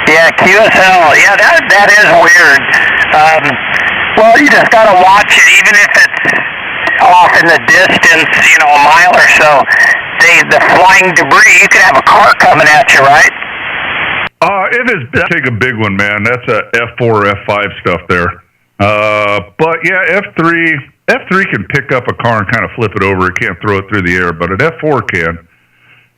Yeah, QSL. Yeah, that is weird. Well, you just gotta watch it, even if it's off in the distance, a mile or so. The flying debris, you could have a car coming at you, right? It is. Take a big one, man. That's a F4 or F5 stuff there. But yeah, F3 can pick up a car and kind of flip it over. It can't throw it through the air, but an F4 can.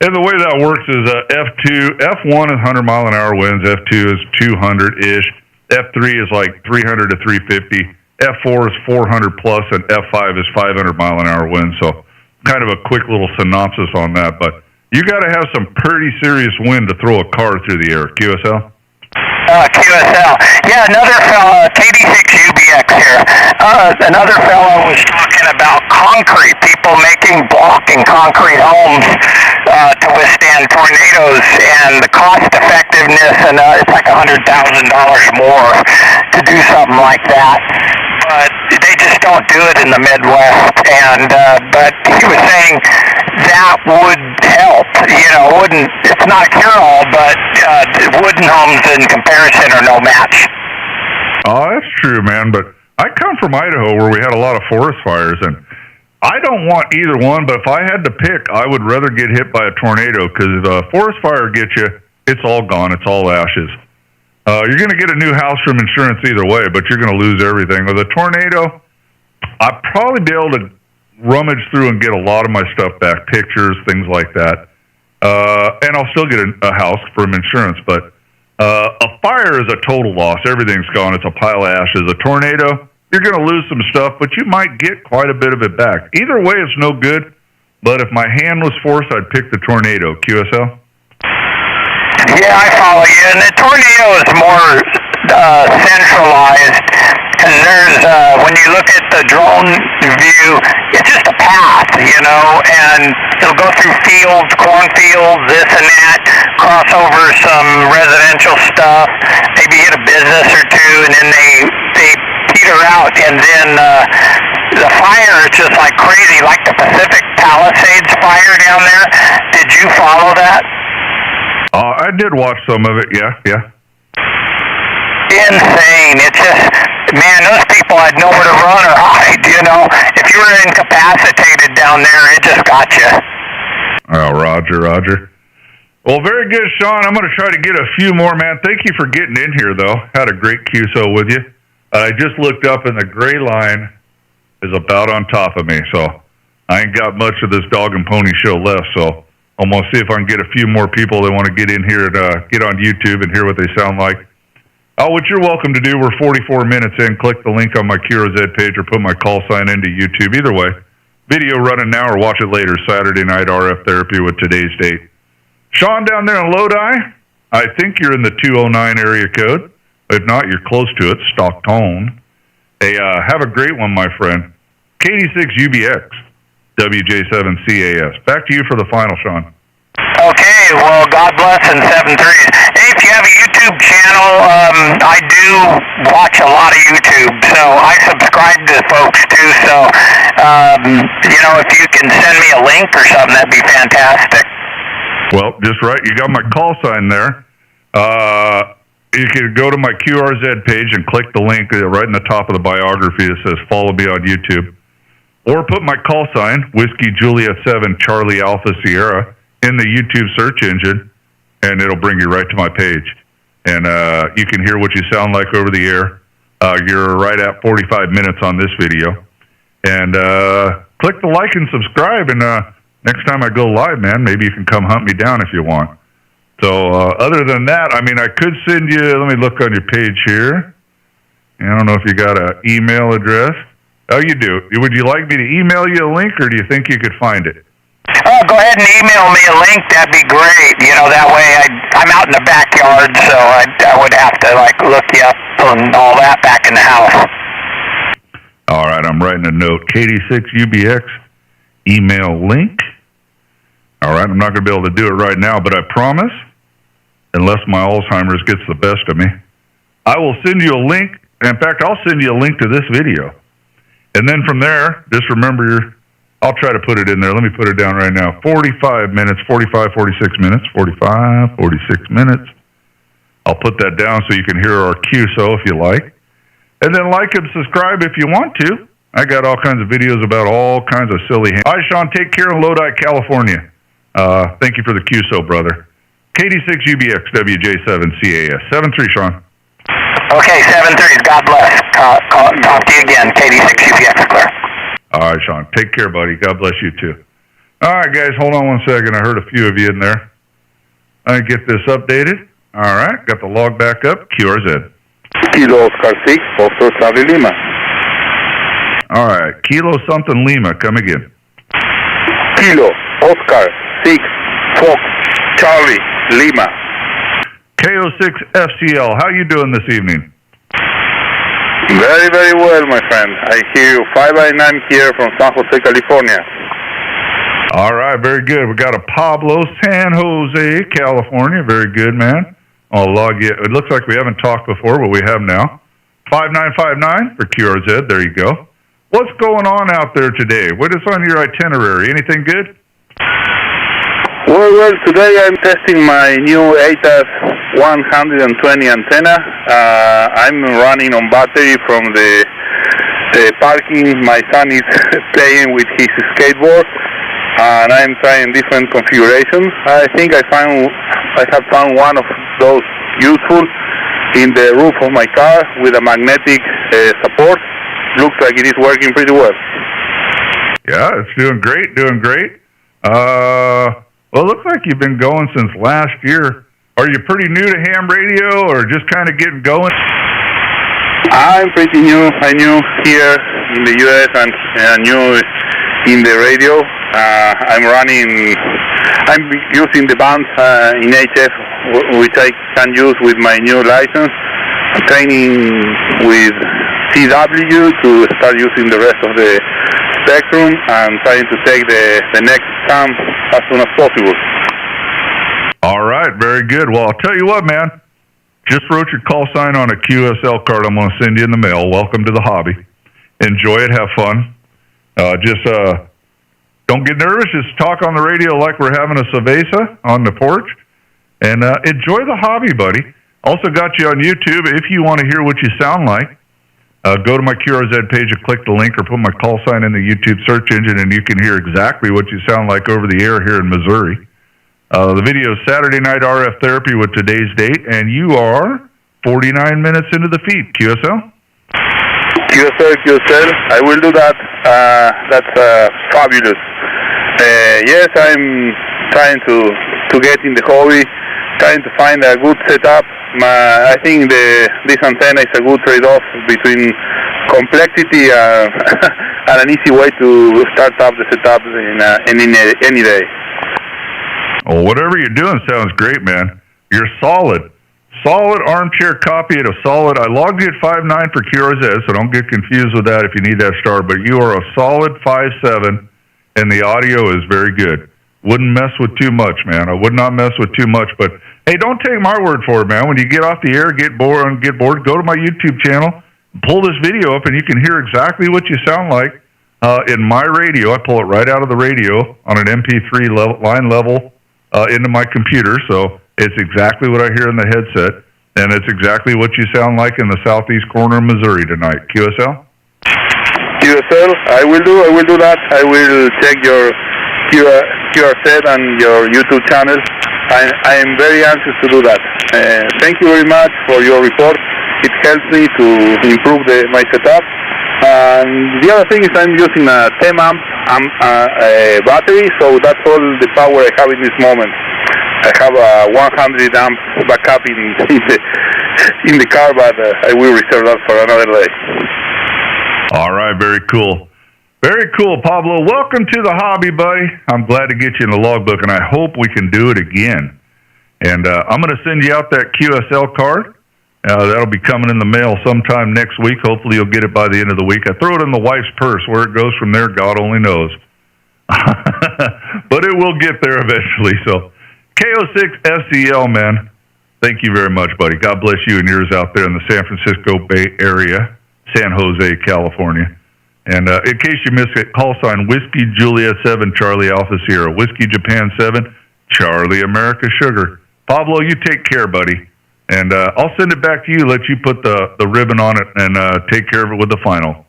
And the way that works is F1 is 100-mile-an-hour winds. F2 is 200-ish. F3 is like 300 to 350. F4 is 400 plus, and F5 is 500-mile-an-hour winds. So kind of a quick little synopsis on that. But you got to have some pretty serious wind to throw a car through the air. QSL? QSL. Yeah, another fellow, KD6UBX here. Another fellow was talking about concrete, people making block and concrete homes to withstand tornadoes, and the cost effectiveness, and it's like $100,000 more to do something like that. But they just don't do it in the Midwest, and but he was saying that would help. It's not a cure-all, but wooden homes in comparison are no match. Oh, that's true, man. But I come from Idaho, where we had a lot of forest fires, and I don't want either one. But if I had to pick, I would rather get hit by a tornado, because if a forest fire gets you, it's all gone. It's all ashes. You're going to get a new house from insurance either way, but you're going to lose everything. With a tornado, I'd probably be able to rummage through and get a lot of my stuff back, pictures, things like that. And I'll still get a house from insurance, but a fire is a total loss. Everything's gone. It's a pile of ashes. A tornado, you're going to lose some stuff, but you might get quite a bit of it back. Either way, it's no good, but if my hand was forced, I'd pick the tornado. QSL? Yeah, I follow you. And the tornado is more centralized, because there's, when you look at the drone view, it's just a path, and it'll go through fields, cornfields, this and that, cross over some residential stuff, maybe hit a business or two, and then they peter out, and then the fire is just like crazy, like the Pacific Palisades fire down there. Did you follow that? I did watch some of it, yeah. Insane. It's just, man, those people had nowhere to run or hide, If you were incapacitated down there, it just got you. Oh, Roger. Well, very good, Sean. I'm going to try to get a few more, man. Thank you for getting in here, though. Had a great QSO with you. I just looked up, and the gray line is about on top of me, so I ain't got much of this dog and pony show left, so I'm going to see if I can get a few more people that want to get in here and get on YouTube and hear what they sound like. What you're welcome to do, we're 44 minutes in. Click the link on my KIROZ page or put my call sign into YouTube. Either way, video running now or watch it later. Saturday night RF therapy with today's date. Sean down there in Lodi, I think you're in the 209 area code. If not, you're close to it, Stockton. Hey, have a great one, my friend. KD6UBX, WJ7CAS. Back to you for the final, Sean. Okay, well, God bless and 7-3. Hey, if you have a YouTube channel, I do watch a lot of YouTube, so I subscribe to folks too, so If you can send me a link or something, that'd be fantastic. Well, just right. You got my call sign there. You can go to my QRZ page and click the link right in the top of the biography that says follow me on YouTube. Or put my call sign, Whiskey Juliet 7 Charlie Alpha Sierra, in the YouTube search engine, and it'll bring you right to my page. And you can hear what you sound like over the air. You're right at 45 minutes on this video. And click the like and subscribe, and next time I go live, man, maybe you can come hunt me down if you want. So other than that, I mean, I could send you, let me look on your page here. I don't know if you got an email address. Oh, you do. Would you like me to email you a link, or do you think you could find it? Oh, go ahead and email me a link. That'd be great. That way I'm out in the backyard, so I would have to, look you up and all that back in the house. All right, I'm writing a note. KD6UBX email link. All right, I'm not going to be able to do it right now, but I promise, unless my Alzheimer's gets the best of me, I will send you a link. In fact, I'll send you a link to this video. And then from there, just remember, I'll try to put it in there. Let me put it down right now. 45 minutes, 46 minutes. I'll put that down so you can hear our QSO if you like. And then like and subscribe if you want to. I got all kinds of videos about all kinds of silly... Hi, Sean. Take care in Lodi, California. Thank you for the QSO, brother. KD6UBX, WJ7CAS. 73, Sean. Okay, 73. God bless. Talk to you again. KD6UBX, clear. All right, Sean. Take care, buddy. God bless you, too. All right, guys. Hold on one second. I heard a few of you in there. I get this updated. All right. Got the log back up. QRZ. Kilo Oscar 6, Foxtrot Charlie Lima. All right. Kilo something Lima. Come again. Kilo Oscar 6, Fox Charlie Lima. KO6 FCL. How you doing this evening? Very, very well, my friend. I hear you 5x9 here from San Jose, California. All right, very good. We got a Pablo, San Jose, California. Very good, man. I'll log you. It looks like we haven't talked before, but we have now. 5959 for QRZ. There you go. What's going on out there today? What is on your itinerary? Anything good? Well, today I'm testing my new ATAS 120 antenna. I'm running on battery from the parking. My son is playing with his skateboard, and I'm trying different configurations. I think I have found one of those useful in the roof of my car with a magnetic support. Looks like it is working pretty well. Yeah, it's doing great, well, it looks like you've been going since last year. Are you pretty new to ham radio, or just kind of getting going? I'm pretty new. I'm new here in the U.S. and new in the radio. I'm using the bands in HF, which I can use with my new license. I'm training with CW to start using the rest of the spectrum and trying to take the next exam as soon as possible. All right, very good. Well, I'll tell you what, man. Just wrote your call sign on a QSL card I'm going to send you in the mail. Welcome to the hobby. Enjoy it. Have fun. Don't get nervous. Just talk on the radio like we're having a cerveza on the porch. And enjoy the hobby, buddy. Also got you on YouTube. If you want to hear what you sound like, go to my QRZ page and click the link, or put my call sign in the YouTube search engine, and you can hear exactly what you sound like over the air here in Missouri. The video is Saturday Night RF Therapy with today's date, and you are 49 minutes into the feed. QSL? QSL, I will do that. That's fabulous. Yes, I'm trying to get in the hobby, trying to find a good setup. I think this antenna is a good trade-off between complexity and an easy way to start up the setup in any day. Well, whatever you're doing sounds great, man. You're solid. Solid armchair copy at a solid. I logged you at 5'9" for QRZ, so don't get confused with that if you need that star. But you are a solid 5'7", and the audio is very good. Wouldn't mess with too much, man. I would not mess with too much. But hey, don't take my word for it, man. When you get off the air, get bored, go to my YouTube channel, pull this video up, and you can hear exactly what you sound like in my radio. I pull it right out of the radio on an MP3 line level into my computer, so it's exactly what I hear in the headset, and it's exactly what you sound like in the southeast corner of Missouri tonight. QSL? QSL, I will do that. I will check your QR set and your YouTube channel. I am very anxious to do that. Thank you very much for your report. It helps me to improve my setup. And the other thing is I'm using a 10 amp battery, so that's all the power I have in this moment. I have a 100 amp backup in the car, but I will reserve that for another day. All right, very cool. Very cool, Pablo. Welcome to the hobby, buddy. I'm glad to get you in the logbook, and I hope we can do it again. And I'm going to send you out that QSL card. That'll be coming in the mail sometime next week. Hopefully you'll get it by the end of the week. I throw it in the wife's purse. Where it goes from there, God only knows. But it will get there eventually. So KO6FCL, man, thank you very much, buddy. God bless you and yours out there in the San Francisco Bay Area, San Jose, California. And in case you missed it, call sign Whiskey Juliet 7 Charlie Alpha Sierra, Whiskey Japan 7 Charlie America Sugar. Pablo, you take care, buddy. And I'll send it back to you, let you put the ribbon on it, and take care of it with the final.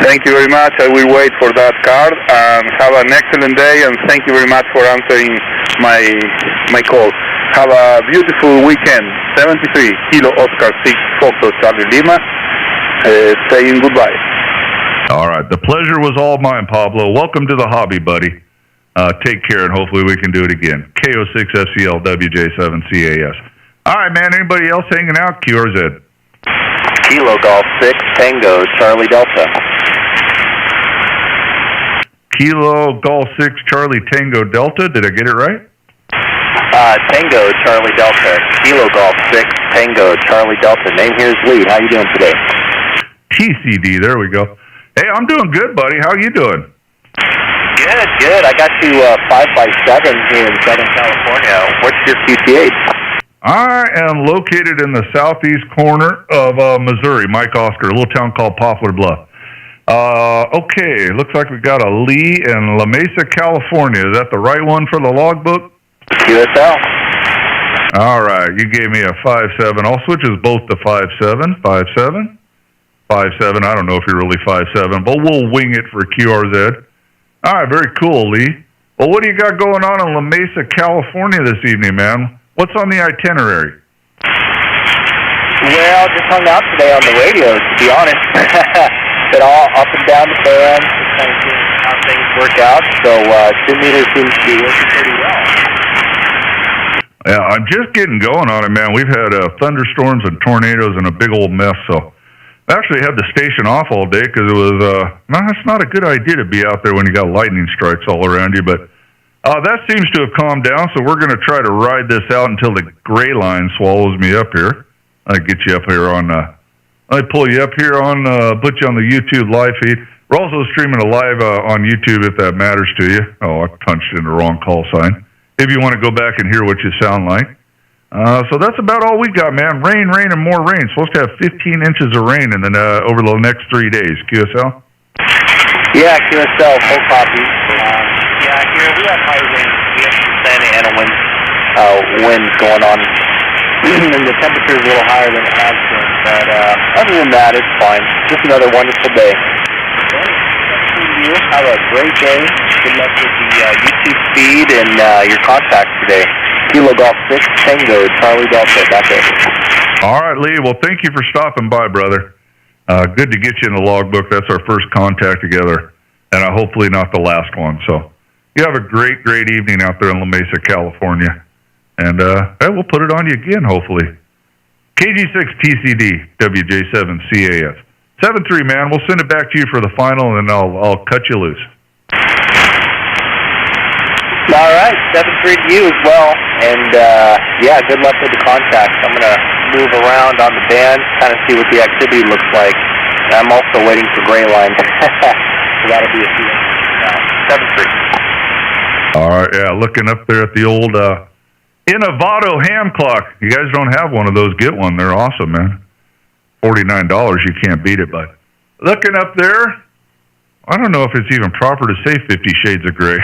Thank you very much. I will wait for that card, and have an excellent day, and thank you very much for answering my call. Have a beautiful weekend. 73 Kilo Oscar 6 Foxtrot Charlie Lima, saying goodbye. All right. The pleasure was all mine, Pablo. Welcome to the hobby, buddy. Take care, and hopefully we can do it again. KO6FCL WJ7CAS. All right, man. Anybody else hanging out? QRZ. Kilo Golf 6 Tango Charlie Delta. Kilo Golf 6 Charlie Tango Delta. Did I get it right? Tango Charlie Delta. Kilo Golf 6 Tango Charlie Delta. Name here is Lee. How you doing today? TCD. There we go. Hey, I'm doing good, buddy. How you doing? Good. I got you 5x7 here in Southern California. What's your QTH? I am located in the southeast corner of Missouri, Mike Oscar, a little town called Poplar Bluff. Okay, looks like we got a Lee in La Mesa, California. Is that the right one for the logbook? QSL. All right, you gave me a 5.7. I'll switch us both to 5.7. 5.7. 5.7. I don't know if you're really 5.7, but we'll wing it for QRZ. All right, very cool, Lee. Well, what do you got going on in La Mesa, California this evening, man? What's on the itinerary? Well, just hung out today on the radio, to be honest. Been all up and down the band, just kind of seeing how things work out. So, Simulator seems to be working pretty well. Yeah, I'm just getting going on it, man. We've had thunderstorms and tornadoes and a big old mess, so I actually had the station off all day because it was, it's not a good idea to be out there when you got lightning strikes all around you, but that seems to have calmed down, so we're going to try to ride this out until the gray line swallows me up here. I get you up here on, I pull you up here on, put you on the YouTube live feed. We're also streaming a live on YouTube if that matters to you. Oh, I punched in the wrong call sign. If you want to go back and hear what you sound like. So that's about all we got, man. Rain, and more rain. Supposed to have 15 inches of rain in over the next 3 days. QSL? Yeah, QSL, full copy. Yeah, here we have high winds. We have some Santa Ana winds going on. And the temperature is a little higher than it has been. But other than that, it's fine. Just another wonderful day. You have a great day. Good luck with the YouTube feed and your contacts today. Kilo Golf 6 Tango Charlie Delta. Back there. All right, Lee. Well, thank you for stopping by, brother. Good to get you in the logbook. That's our first contact together, and hopefully not the last one. So you have a great evening out there in La Mesa, California. And we'll put it on you again, hopefully. KG6TCD, WJ7CAS. 7-3, man. We'll send it back to you for the final, and I'll cut you loose. All right, 7-3 to you as well. And, good luck with the contacts. I'm going to move around on the band, kind of see what the activity looks like. And I'm also waiting for gray line. So that'll be a few now. 7-3. All right, yeah, looking up there at the old Innovato ham clock. You guys don't have one of those, get one. They're awesome, man. $49, you can't beat it. But looking up there, I don't know if it's even proper to say 50 Shades of Gray.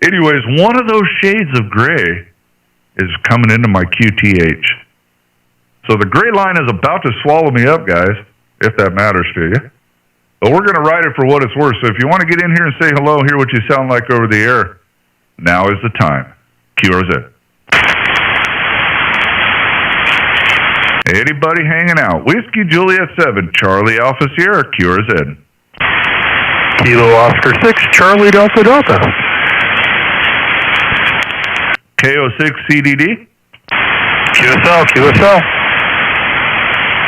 Anyways, one of those shades of gray is coming into my QTH. So the gray line is about to swallow me up, guys, if that matters to you. But we're going to ride it for what it's worth. So if you want to get in here and say hello, hear what you sound like over the air, now is the time. QRZ. Anybody hanging out? Whiskey Juliet 7, Charlie Alpha Sierra, QRZ. Kilo Oscar 6, Charlie Delta Delta. KO6 CDD. QSL.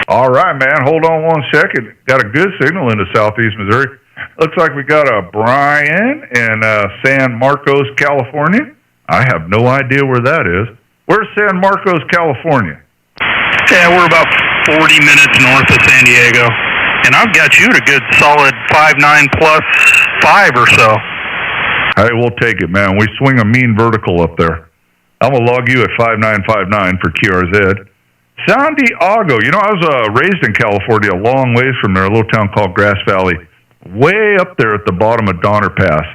All right, man. Hold on one second. Got a good signal into southeast Missouri. Looks like we got a Brian in San Marcos, California. I have no idea where that is. Where's San Marcos, California? Yeah, we're about 40 minutes north of San Diego. And I've got you at a good solid 5.9 plus 5 or so. Hey, we'll take it, man. We swing a mean vertical up there. I'm going to log you at 5959 for QRZ. San Diego. You know, I was raised in California a long ways from there, a little town called Grass Valley, way up there at the bottom of Donner Pass.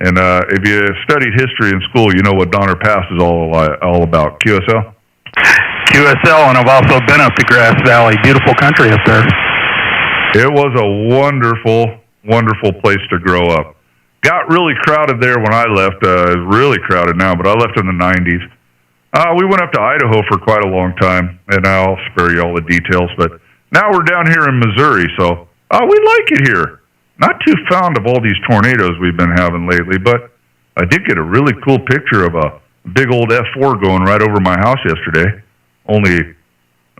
And if you studied history in school, you know what Donner Pass is all about. QSL? QSL, and I've also been up to Grass Valley. Beautiful country up there. It was a wonderful, wonderful place to grow up. Got really crowded there when I left. It's really crowded now, but I left in the 90s. We went up to Idaho for quite a long time, and I'll spare you all the details. But now we're down here in Missouri, so we like it here. Not too fond of all these tornadoes we've been having lately, but I did get a really cool picture of a big old F4 going right over my house yesterday. Only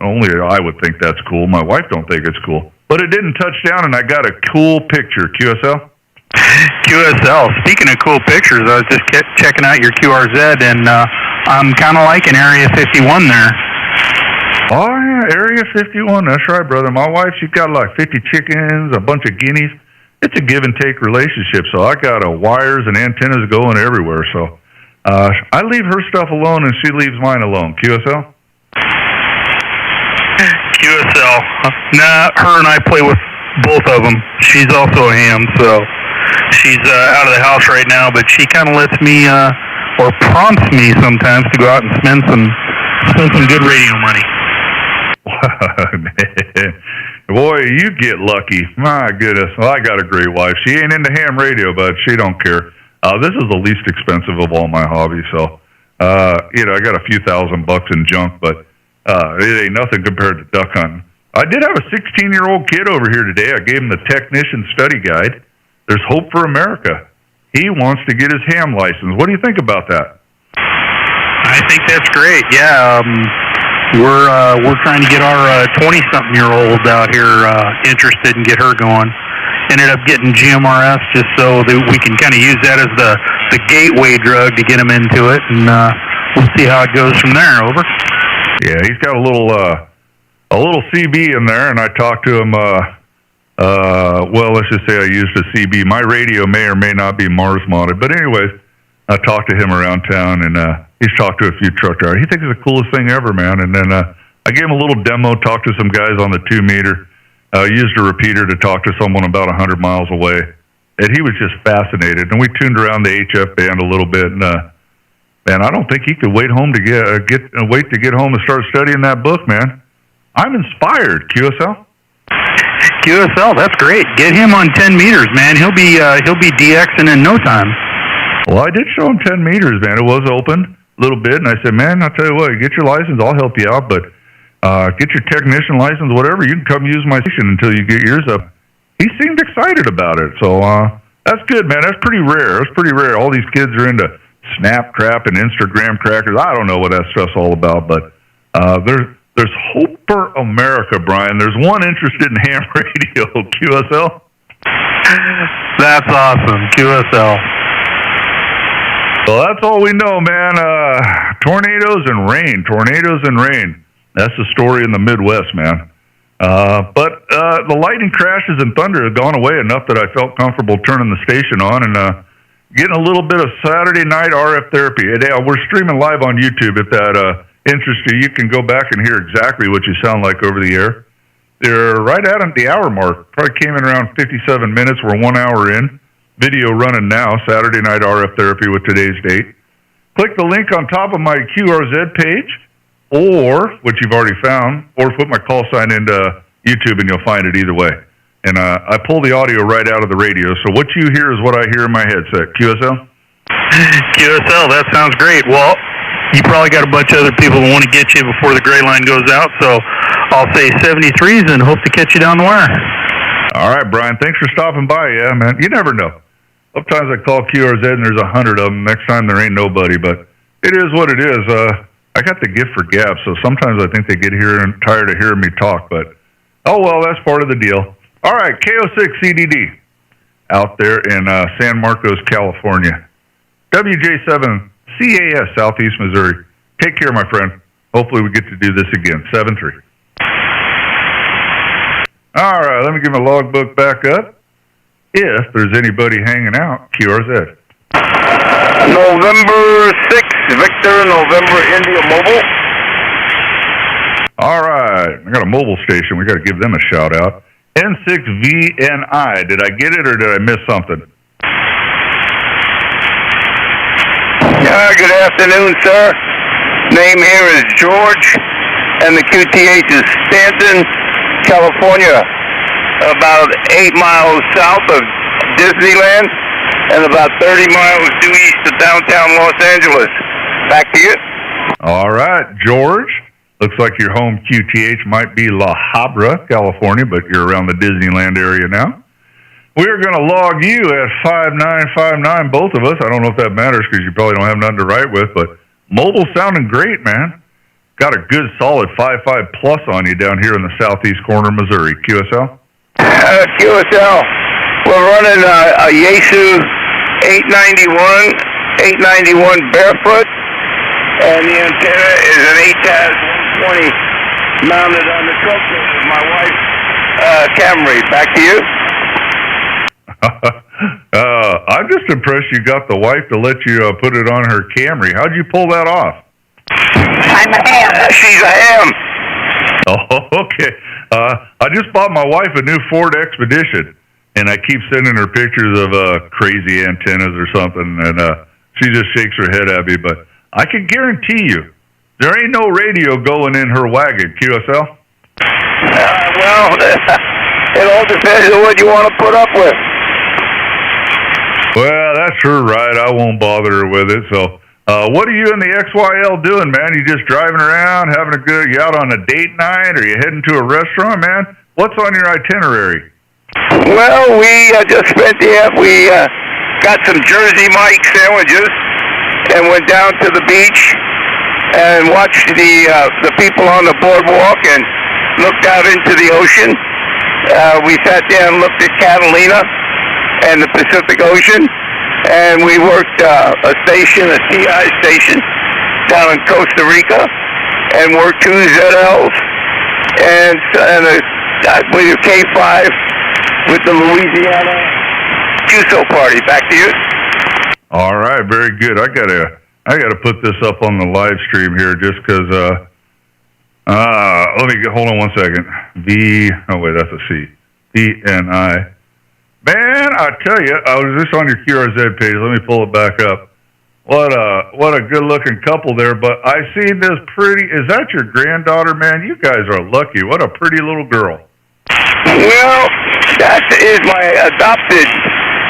I would think that's cool. My wife don't think it's cool. But it didn't touch down, and I got a cool picture. QSL? QSL. Speaking of cool pictures, I was just checking out your QRZ, and I'm kind of liking Area 51 there. Oh, yeah, Area 51. That's right, brother. My wife, she's got like 50 chickens, a bunch of guineas. It's a give-and-take relationship, so I got wires and antennas going everywhere. So I leave her stuff alone, and she leaves mine alone. QSL? QSL. Nah, her and I play with both of them. She's also a ham, so she's out of the house right now, but she kind of lets me, or prompts me sometimes to go out and spend some good radio money. Boy, you get lucky. My goodness. Well, I got a great wife. She ain't into ham radio, but she don't care. This is the least expensive of all my hobbies, so, I got a few $1,000 in junk, but it ain't nothing compared to duck hunting. I did have a 16-year-old kid over here today. I gave him the technician study guide. There's hope for America. He wants to get his ham license. What do you think about that? I think that's great. Yeah, we're trying to get our 20-something-year-old out here interested and get her going. Ended up getting GMRS just so that we can kind of use that as the gateway drug to get him into it, and we'll see how it goes from there. Over. Yeah, he's got a little CB in there, and I talked to him. Let's just say I used a CB. My radio may or may not be Mars modded, but anyways, I talked to him around town, and he's talked to a few truck drivers. He thinks it's the coolest thing ever, man. And then I gave him a little demo, talked to some guys on the 2-meter, used a repeater to talk to someone about 100 miles away, and he was just fascinated. And we tuned around the HF band a little bit, and man, I don't think he could wait home to wait to get home and start studying that book, man. I'm inspired. QSL? QSL, that's great. Get him on 10 meters, man. He'll be DXing in no time. Well, I did show him 10 meters, man. It was open a little bit, and I said, man, I'll tell you what, get your license, I'll help you out, but get your technician license, whatever, you can come use my station until you get yours up. He seemed excited about it, so that's good, man. That's pretty rare. That's pretty rare. All these kids are into Snap crap and Instagram crackers. I don't know what that stuff's all about, but there's hope for America, Brian. There's one interested in ham radio. QSL? That's awesome. QSL. Well, that's all we know, man. Tornadoes and rain. Tornadoes and rain. That's the story in the Midwest, man. But the lightning crashes and thunder have gone away enough that I felt comfortable turning the station on and getting a little bit of Saturday night RF therapy. We're streaming live on YouTube. If that interests you, you can go back and hear exactly what you sound like over the air. They're right at the hour mark. Probably came in around 57 minutes. We're 1 hour in. Video running now, Saturday Night RF Therapy with today's date. Click the link on top of my QRZ page, or, which you've already found, or put my call sign into YouTube and you'll find it either way. And I pull the audio right out of the radio, so what you hear is what I hear in my headset. QSL? QSL, that sounds great. Well, you probably got a bunch of other people who want to get you before the gray line goes out, so I'll say 73s and hope to catch you down the wire. All right, Brian, thanks for stopping by. Yeah, man, you never know. Sometimes I call QRZ and there's 100 of them. Next time there ain't nobody, but it is what it is. I got the gift for gab, so sometimes I think they get here and tired of hearing me talk, but oh well, that's part of the deal. All right, KO6CDD out there in San Marcos, California. WJ7 CAS, Southeast Missouri. Take care, my friend. Hopefully we get to do this again. 7-3. All right, let me get my logbook back up. If there's anybody hanging out, QRZ. November 6th, Victor, November India Mobile. All right, I got a mobile station. We got to give them a shout out. N6VNI. Did I get it or did I miss something? Good afternoon, sir. Name here is George, and the QTH is Stanton, California. About 8 miles south of Disneyland and about 30 miles due east of downtown Los Angeles. Back to you. All right, George. Looks like your home QTH might be La Habra, California, but you're around the Disneyland area now. We're going to log you at 5959, both of us. I don't know if that matters because you probably don't have nothing to write with, but mobile sounding great, man. Got a good solid 5.5 plus on you down here in the southeast corner of Missouri. QSL? QSL. We're running a Yaesu 891 barefoot, and the antenna is an ATAS 120 mounted on the truck with my wife, Camry. Back to you. I'm just impressed you got the wife to let you put it on her Camry. How'd you pull that off? I'm a ham. She's a ham. Oh, okay. I just bought my wife a new Ford Expedition, and I keep sending her pictures of crazy antennas or something, and she just shakes her head at me. But I can guarantee you, there ain't no radio going in her wagon. QSL? Well, it all depends on what you want to put up with. Well, that's her right. I won't bother her with it. So, what are you and the XYL doing, man? You just driving around, having a good, you out on a date night, or you heading to a restaurant, man? What's on your itinerary? Well, we just spent we got some Jersey Mike sandwiches and went down to the beach and watched the people on the boardwalk and looked out into the ocean. We sat down and looked at Catalina and the Pacific Ocean, and we worked a station, a TI station, down in Costa Rica, and worked 2 ZLs, and I believe K5 with the Louisiana QSO party. Back to you. All right, very good. I gotta put this up on the live stream here just because. Hold on 1 second. That's a C. VNI. Man, I tell you, I was just on your QRZ page. Let me pull it back up. What a good-looking couple there. But I seen this pretty. Is that your granddaughter, man? You guys are lucky. What a pretty little girl. Well, that is my adopted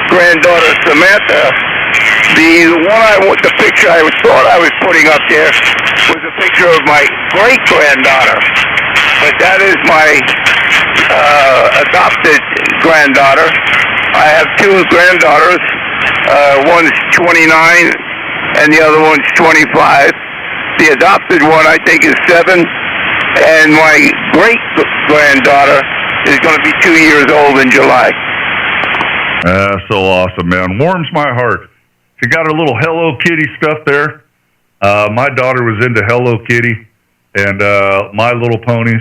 granddaughter, Samantha. The picture I thought I was putting up there was a picture of my great-granddaughter. But that is my adopted granddaughter. I have 2 granddaughters. One's 29 and the other one's 25. The adopted one, I think, is 7. And my great-granddaughter is going to be 2 years old in July. So awesome, man. Warms my heart. She got her little Hello Kitty stuff there. My daughter was into Hello Kitty and My Little Ponies,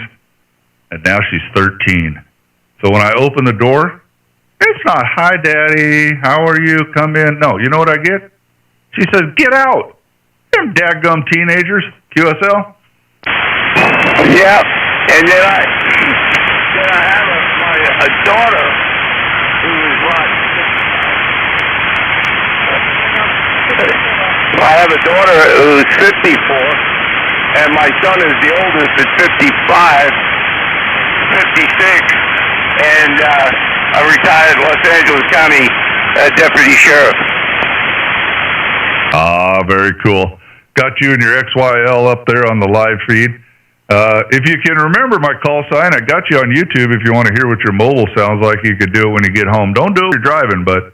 and now she's 13. So when I open the door, it's not, "Hi, Daddy, how are you? Come in." No, you know what I get? She says, "Get out." Them dadgum teenagers. QSL? Yeah, and then a daughter who is what? I have a daughter who's 54, and my son is the oldest at 55, 56, and a retired Los Angeles County deputy sheriff. Ah, very cool. Got you and your XYL up there on the live feed. If you can remember my call sign, I got you on YouTube. If you want to hear what your mobile sounds like, you could do it when you get home. Don't do it when you're driving, but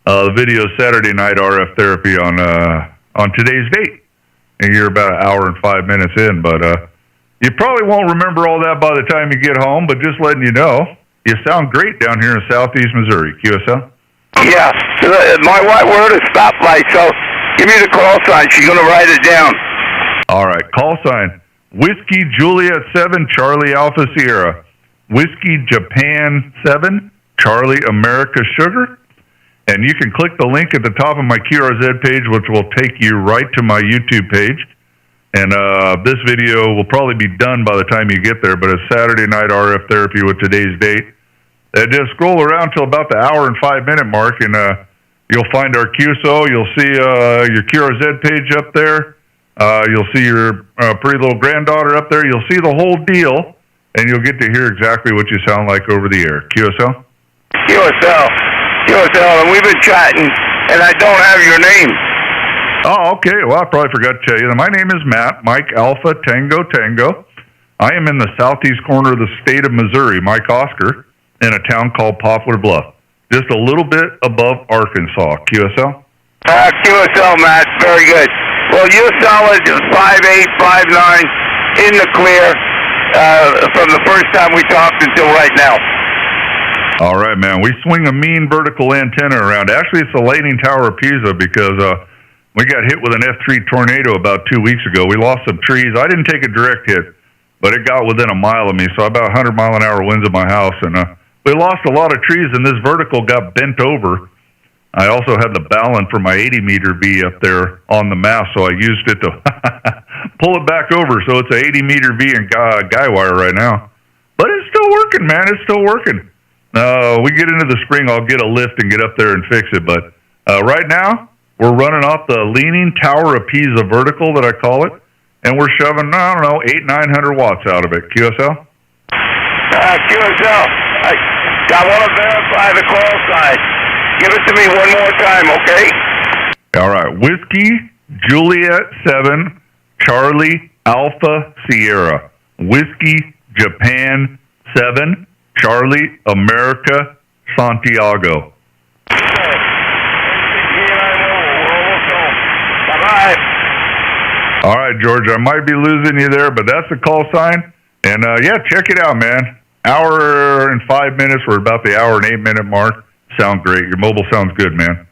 the video is Saturday Night RF Therapy on today's date. And you're about an hour and 5 minutes in, but you probably won't remember all that by the time you get home, but just letting you know, you sound great down here in southeast Missouri. QSL? Yeah, my white word is stoplight, so give me the call sign. She's going to write it down. All right, call sign. Whiskey Juliet 7, Charlie Alpha Sierra. Whiskey Japan 7, Charlie America Sugar. And you can click the link at the top of my QRZ page, which will take you right to my YouTube page. And this video will probably be done by the time you get there, but it's Saturday Night RF Therapy with today's date. Just scroll around till about the hour and 5 minute mark, and you'll find our QSO. You'll see your QRZ page up there. You'll see your pretty little granddaughter up there. You'll see the whole deal, and you'll get to hear exactly what you sound like over the air. QSL? QSL, and we've been chatting, and I don't have your name. Oh, okay. Well, I probably forgot to tell you. My name is Matt, Mike Alpha Tango Tango. I am in the southeast corner of the state of Missouri, Mike Oscar, in a town called Poplar Bluff, just a little bit above Arkansas. QSL? QSL, Matt. Very good. Well, you're solid 5'8", 5'9", in the clear from the first time we talked until right now. All right, man. We swing a mean vertical antenna around. Actually, it's the Lightning Tower of Pisa because we got hit with an F3 tornado about 2 weeks ago. We lost some trees. I didn't take a direct hit, but it got within a mile of me, so about 100-mile-an-hour winds at my house. And we lost a lot of trees, and this vertical got bent over. I also had the balun for my 80-meter V up there on the mast, so I used it to pull it back over. So it's an 80-meter V and guy wire right now. But it's still working, man. It's still working. We get into the spring, I'll get a lift and get up there and fix it. But right now, we're running off the Leaning Tower of Pisa vertical that I call it, and we're shoving, 800-900 watts out of it. QSL? QSL, I want to verify the call sign. Give it to me one more time, okay? All right. Whiskey Juliet 7, Charlie Alpha Sierra. Whiskey Japan 7, Charlie America Santiago. Bye-bye. All right, George, I might be losing you there, but that's the call sign. And, check it out, man. Hour and 5 minutes. We're about the hour and 8 minute mark. Sound great. Your mobile sounds good, man.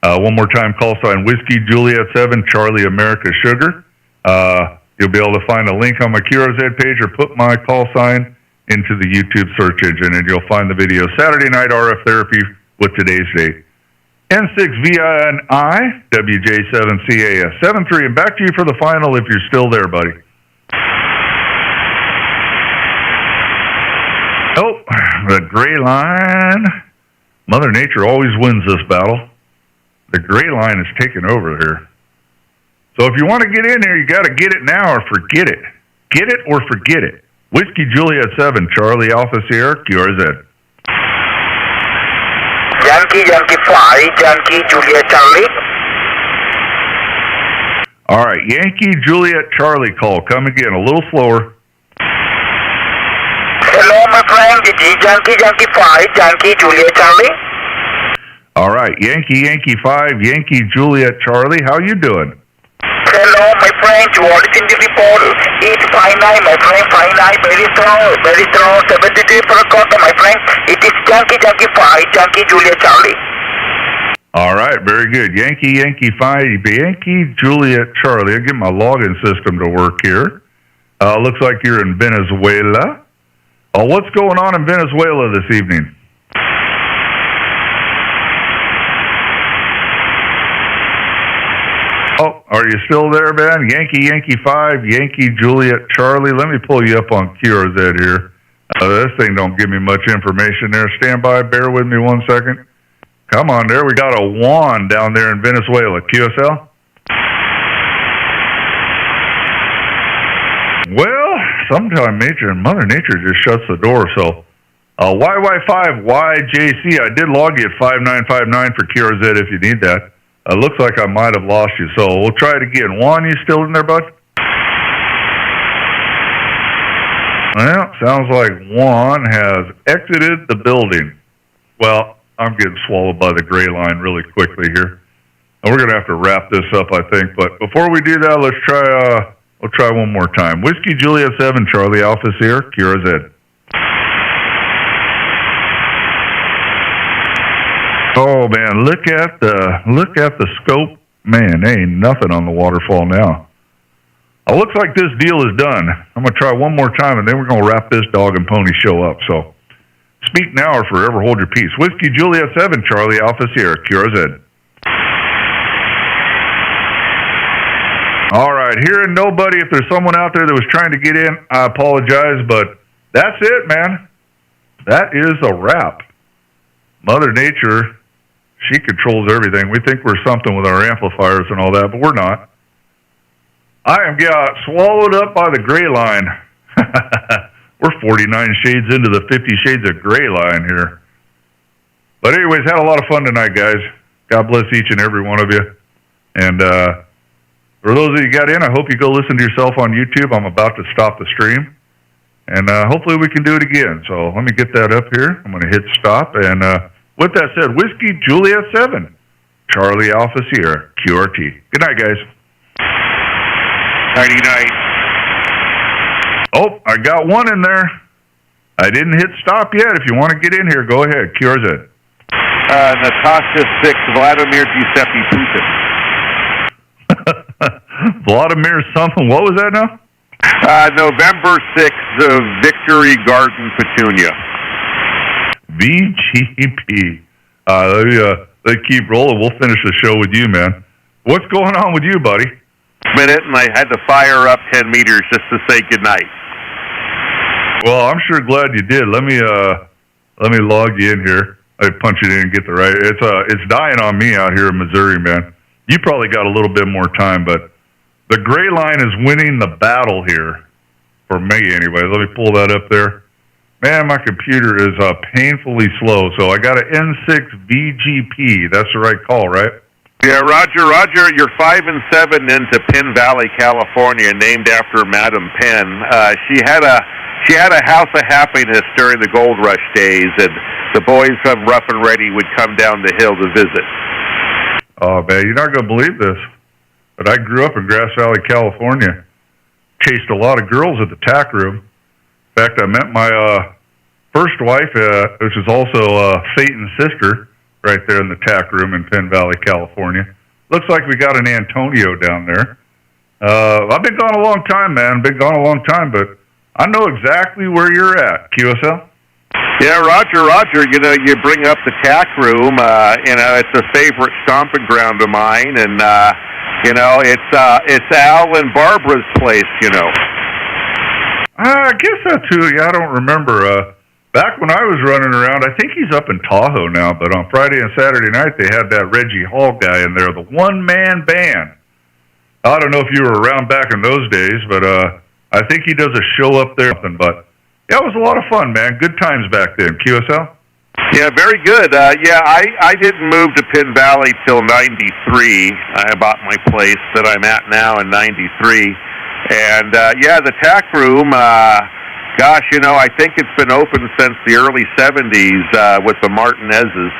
One more time, call sign Whiskey Juliet 7, Charlie America Sugar. You'll be able to find a link on my QRZ page or put my call sign into the YouTube search engine, and you'll find the video Saturday Night RF Therapy with today's date. N6VNI, WJ7CAS 73, and back to you for the final if you're still there, buddy. Oh, the gray line. Mother Nature always wins this battle. The gray line is taking over here. So if you want to get in there, you got to get it now or forget it. Get it or forget it. Whiskey Juliet 7, Charlie Alpha Sierra, QRZ. Yankee 5, Yankee Juliet Charlie. All right, Yankee Juliet Charlie call. Come again, a little slower. Hello, my friend. It is Yankee 5, Yankee Juliet Charlie. All right, Yankee 5, Yankee Juliet Charlie. How you doing? Hello, my friend. What is in the report? It's 59, my friend. 59, very strong. 73 for a quarter, my friend. It is Yankee 5, Yankee Juliet Charlie. All right, very good. Yankee 5, Yankee Juliet Charlie. I'll get my login system to work here. Looks like you're in Venezuela. What's going on in Venezuela this evening? Oh, are you still there, man? Yankee 5, Yankee Juliet Charlie. Let me pull you up on QRZ here. This thing don't give me much information there. Stand by. Bear with me 1 second. Come on there. We got a Juan down there in Venezuela. QSL? Well, sometimes Mother Nature just shuts the door. So, YY5YJC, I did log you at 5959 for QRZ if you need that. Looks like I might have lost you. So we'll try it again. Juan, you still in there, bud? Well, sounds like Juan has exited the building. Well, I'm getting swallowed by the gray line really quickly here. And we're going to have to wrap this up, I think. But before we do that, let's try, we'll try one more time. Whiskey Juliet 7, Charlie Alpha Sierra, QRZ. Oh, man, look at the scope. Man, there ain't nothing on the waterfall now. It looks like this deal is done. I'm going to try one more time, and then we're going to wrap this dog and pony show up. So, speak now or forever hold your peace. Whiskey Juliet 7, Charlie Alpha Sierra, QRZ. All right, hearing nobody. If there's someone out there that was trying to get in, I apologize, but that's it, man. That is a wrap. Mother Nature, she controls everything. We think we're something with our amplifiers and all that, but we're not. I am got swallowed up by the gray line. We're 49 shades into the 50 shades of gray line here. But anyways, had a lot of fun tonight, guys. God bless each and every one of you. And for those of you got in, I hope you go listen to yourself on YouTube. I'm about to stop the stream. And hopefully we can do it again. So let me get that up here. I'm going to hit stop. And with that said, Whiskey Juliet 7, Charlie Alpha Sierra, QRT. Good night, guys. Nighty-night. Oh, I got one in there. I didn't hit stop yet. If you want to get in here, go ahead. QRZ. Natasha 6, Vladimir Giuseppe Putin. Vladimir something. What was that now? November 6th, Victory Garden, Petunia. VGP. They keep rolling. We'll finish the show with you, man. What's going on with you, buddy? Minute, and I had to fire up 10 meters just to say goodnight. Well, I'm sure glad you did. Let me log you in here. I punch it in and get the right. It's dying on me out here in Missouri, man. You probably got a little bit more time, but the gray line is winning the battle here for me, anyway. Let me pull that up there. Man, my computer is painfully slow, so I got an N6 VGP. That's the right call, right? Yeah, Roger. You're 5 and 7 into Penn Valley, California, named after Madam Penn. She had a house of happiness during the gold rush days, and the boys from Rough and Ready would come down the hill to visit. Oh, man, you're not going to believe this, but I grew up in Grass Valley, California. Chased a lot of girls at the tack room. In fact, I met my first wife, which is also Satan's sister, right there in the tack room in Penn Valley, California. Looks like we got an Antonio down there. I've been gone a long time, man. Been gone a long time, but I know exactly where you're at. QSL? Yeah, Roger. You know, you bring up the tack room. It's a favorite stomping ground of mine, and it's Al and Barbara's place. You know. I guess that too. Yeah, I don't remember. Back when I was running around, I think he's up in Tahoe now, but on Friday and Saturday night, they had that Reggie Hall guy in there, the one-man band. I don't know if you were around back in those days, but I think he does a show up there. But, yeah, it was a lot of fun, man. Good times back then. QSL? Yeah, very good. I didn't move to Penn Valley till 93. I bought my place that I'm at now in 93. And, the tack room... Gosh, you know, I think it's been open since the early 70s with the Martinez's.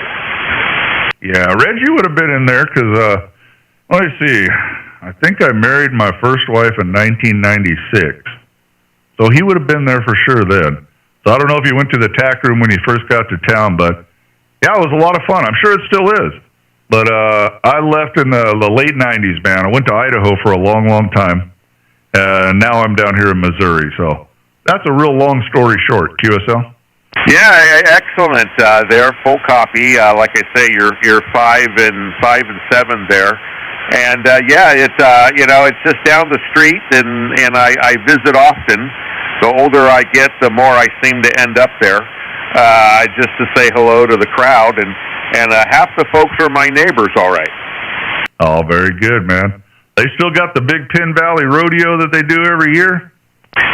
Yeah, Reggie would have been in there because, let me see, I think I married my first wife in 1996. So he would have been there for sure then. So I don't know if he went to the tack room when he first got to town, but yeah, it was a lot of fun. I'm sure it still is. But I left in the late 90s, man. I went to Idaho for a long, long time. Now I'm down here in Missouri, so... That's a real long story short. QSL? Yeah, excellent. There, full copy. Like I say, you're 5 and 7 there, and it's just down the street, and I visit often. The older I get, the more I seem to end up there, just to say hello to the crowd, and half the folks are my neighbors, all right. Oh, very good, man. They still got the big Penn Valley Rodeo that they do every year?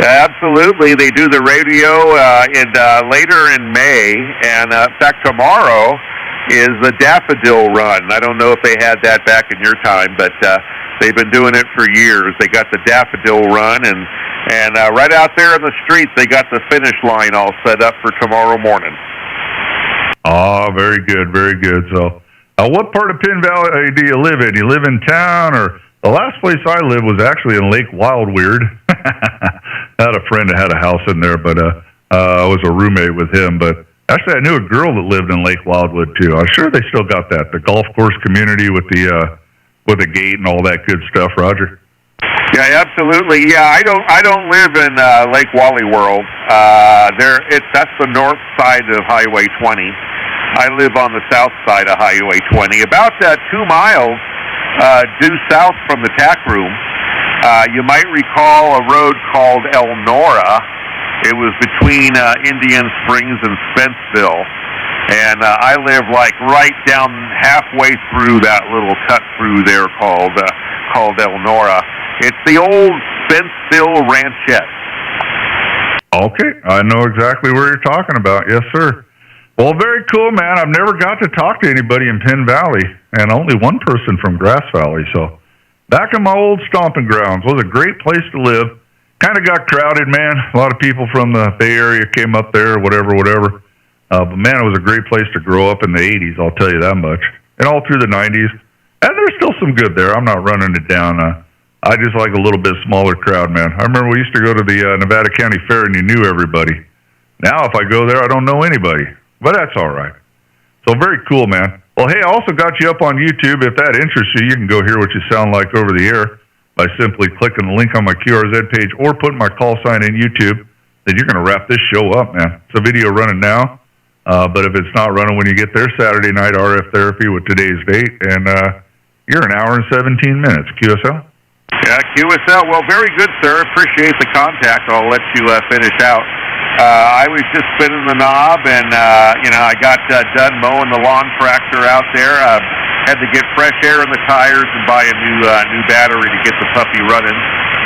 Absolutely. They do the rodeo later in May, and in fact, tomorrow is the Daffodil Run. I don't know if they had that back in your time, but they've been doing it for years. They got the Daffodil Run, and right out there in the street, they got the finish line all set up for tomorrow morning. Oh, very good, very good. So, what part of Penn Valley do you live in? You live in town, or the last place I lived was actually in Lake Wildweird. I had a friend that had a house in there, but I was a roommate with him. But actually, I knew a girl that lived in Lake Wildwood too. I'm sure they still got that, the golf course community with the gate and all that good stuff. Roger. Yeah, absolutely. Yeah, I don't live in Lake Wally World. That's the north side of Highway 20. I live on the south side of Highway 20, about 2 miles due south from the tack room. You might recall a road called Elnora. It was between Indian Springs and Spenceville, and I live like right down halfway through that little cut through there called Elnora. It's the old Spenceville Ranchette. Okay, I know exactly where you're talking about. Yes, sir. Well, very cool, man. I've never got to talk to anybody in Penn Valley, and only one person from Grass Valley. So, back in my old stomping grounds, was a great place to live. Kind of got crowded, man. A lot of people from the Bay Area came up there, whatever. But, man, it was a great place to grow up in the 80s, I'll tell you that much. And all through the 90s. And there's still some good there. I'm not running it down. I just like a little bit smaller crowd, man. I remember we used to go to the Nevada County Fair, and you knew everybody. Now, if I go there, I don't know anybody. But that's all right. So very cool, man. Well, hey, I also got you up on YouTube. If that interests you, you can go hear what you sound like over the air by simply clicking the link on my QRZ page or putting my call sign in YouTube. Then you're going to wrap this show up, man. It's a video running now. But if it's not running when you get there, Saturday night RF therapy with today's date. And you're an hour and 17 minutes. QSL? Yeah, QSL. Well, very good, sir. Appreciate the contact. I'll let you finish out. I was just spinning the knob, and I got done mowing the lawn tractor out there. Had to get fresh air in the tires and buy a new battery to get the puppy running.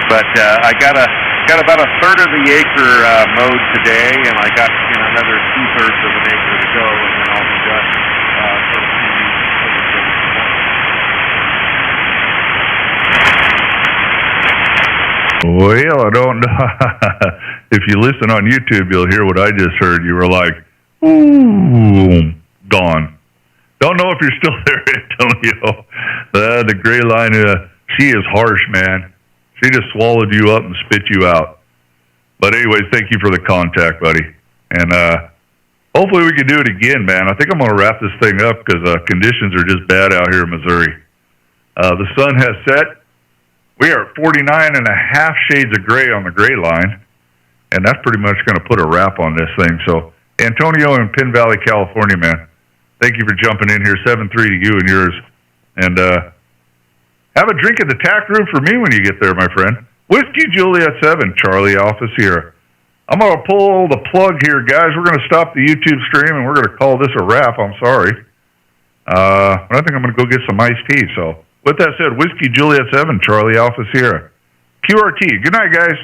But I got about a third of the acre mowed today, and I got another 2/3 of an acre to go, and then I'll be done for a few weeks. Well, I don't know. If you listen on YouTube, you'll hear what I just heard. You were like, ooh, gone. Don't know if you're still there, Antonio. The gray line, she is harsh, man. She just swallowed you up and spit you out. But anyways, thank you for the contact, buddy. And hopefully we can do it again, man. I think I'm going to wrap this thing up because conditions are just bad out here in Missouri. The sun has set. We are at 49 and a half shades of gray on the gray line, and that's pretty much going to put a wrap on this thing. So, Antonio in Penn Valley, California, man, thank you for jumping in here. 7-3 to you and yours. And have a drink at the tack room for me when you get there, my friend. Whiskey Juliet 7, Charlie Alpha Sierra. I'm going to pull the plug here, guys. We're going to stop the YouTube stream, and we're going to call this a wrap. I'm sorry. I think I'm going to go get some iced tea, so... With that said, Whiskey Juliet 7, Charlie Alpha Sierra. QRT. Good night, guys.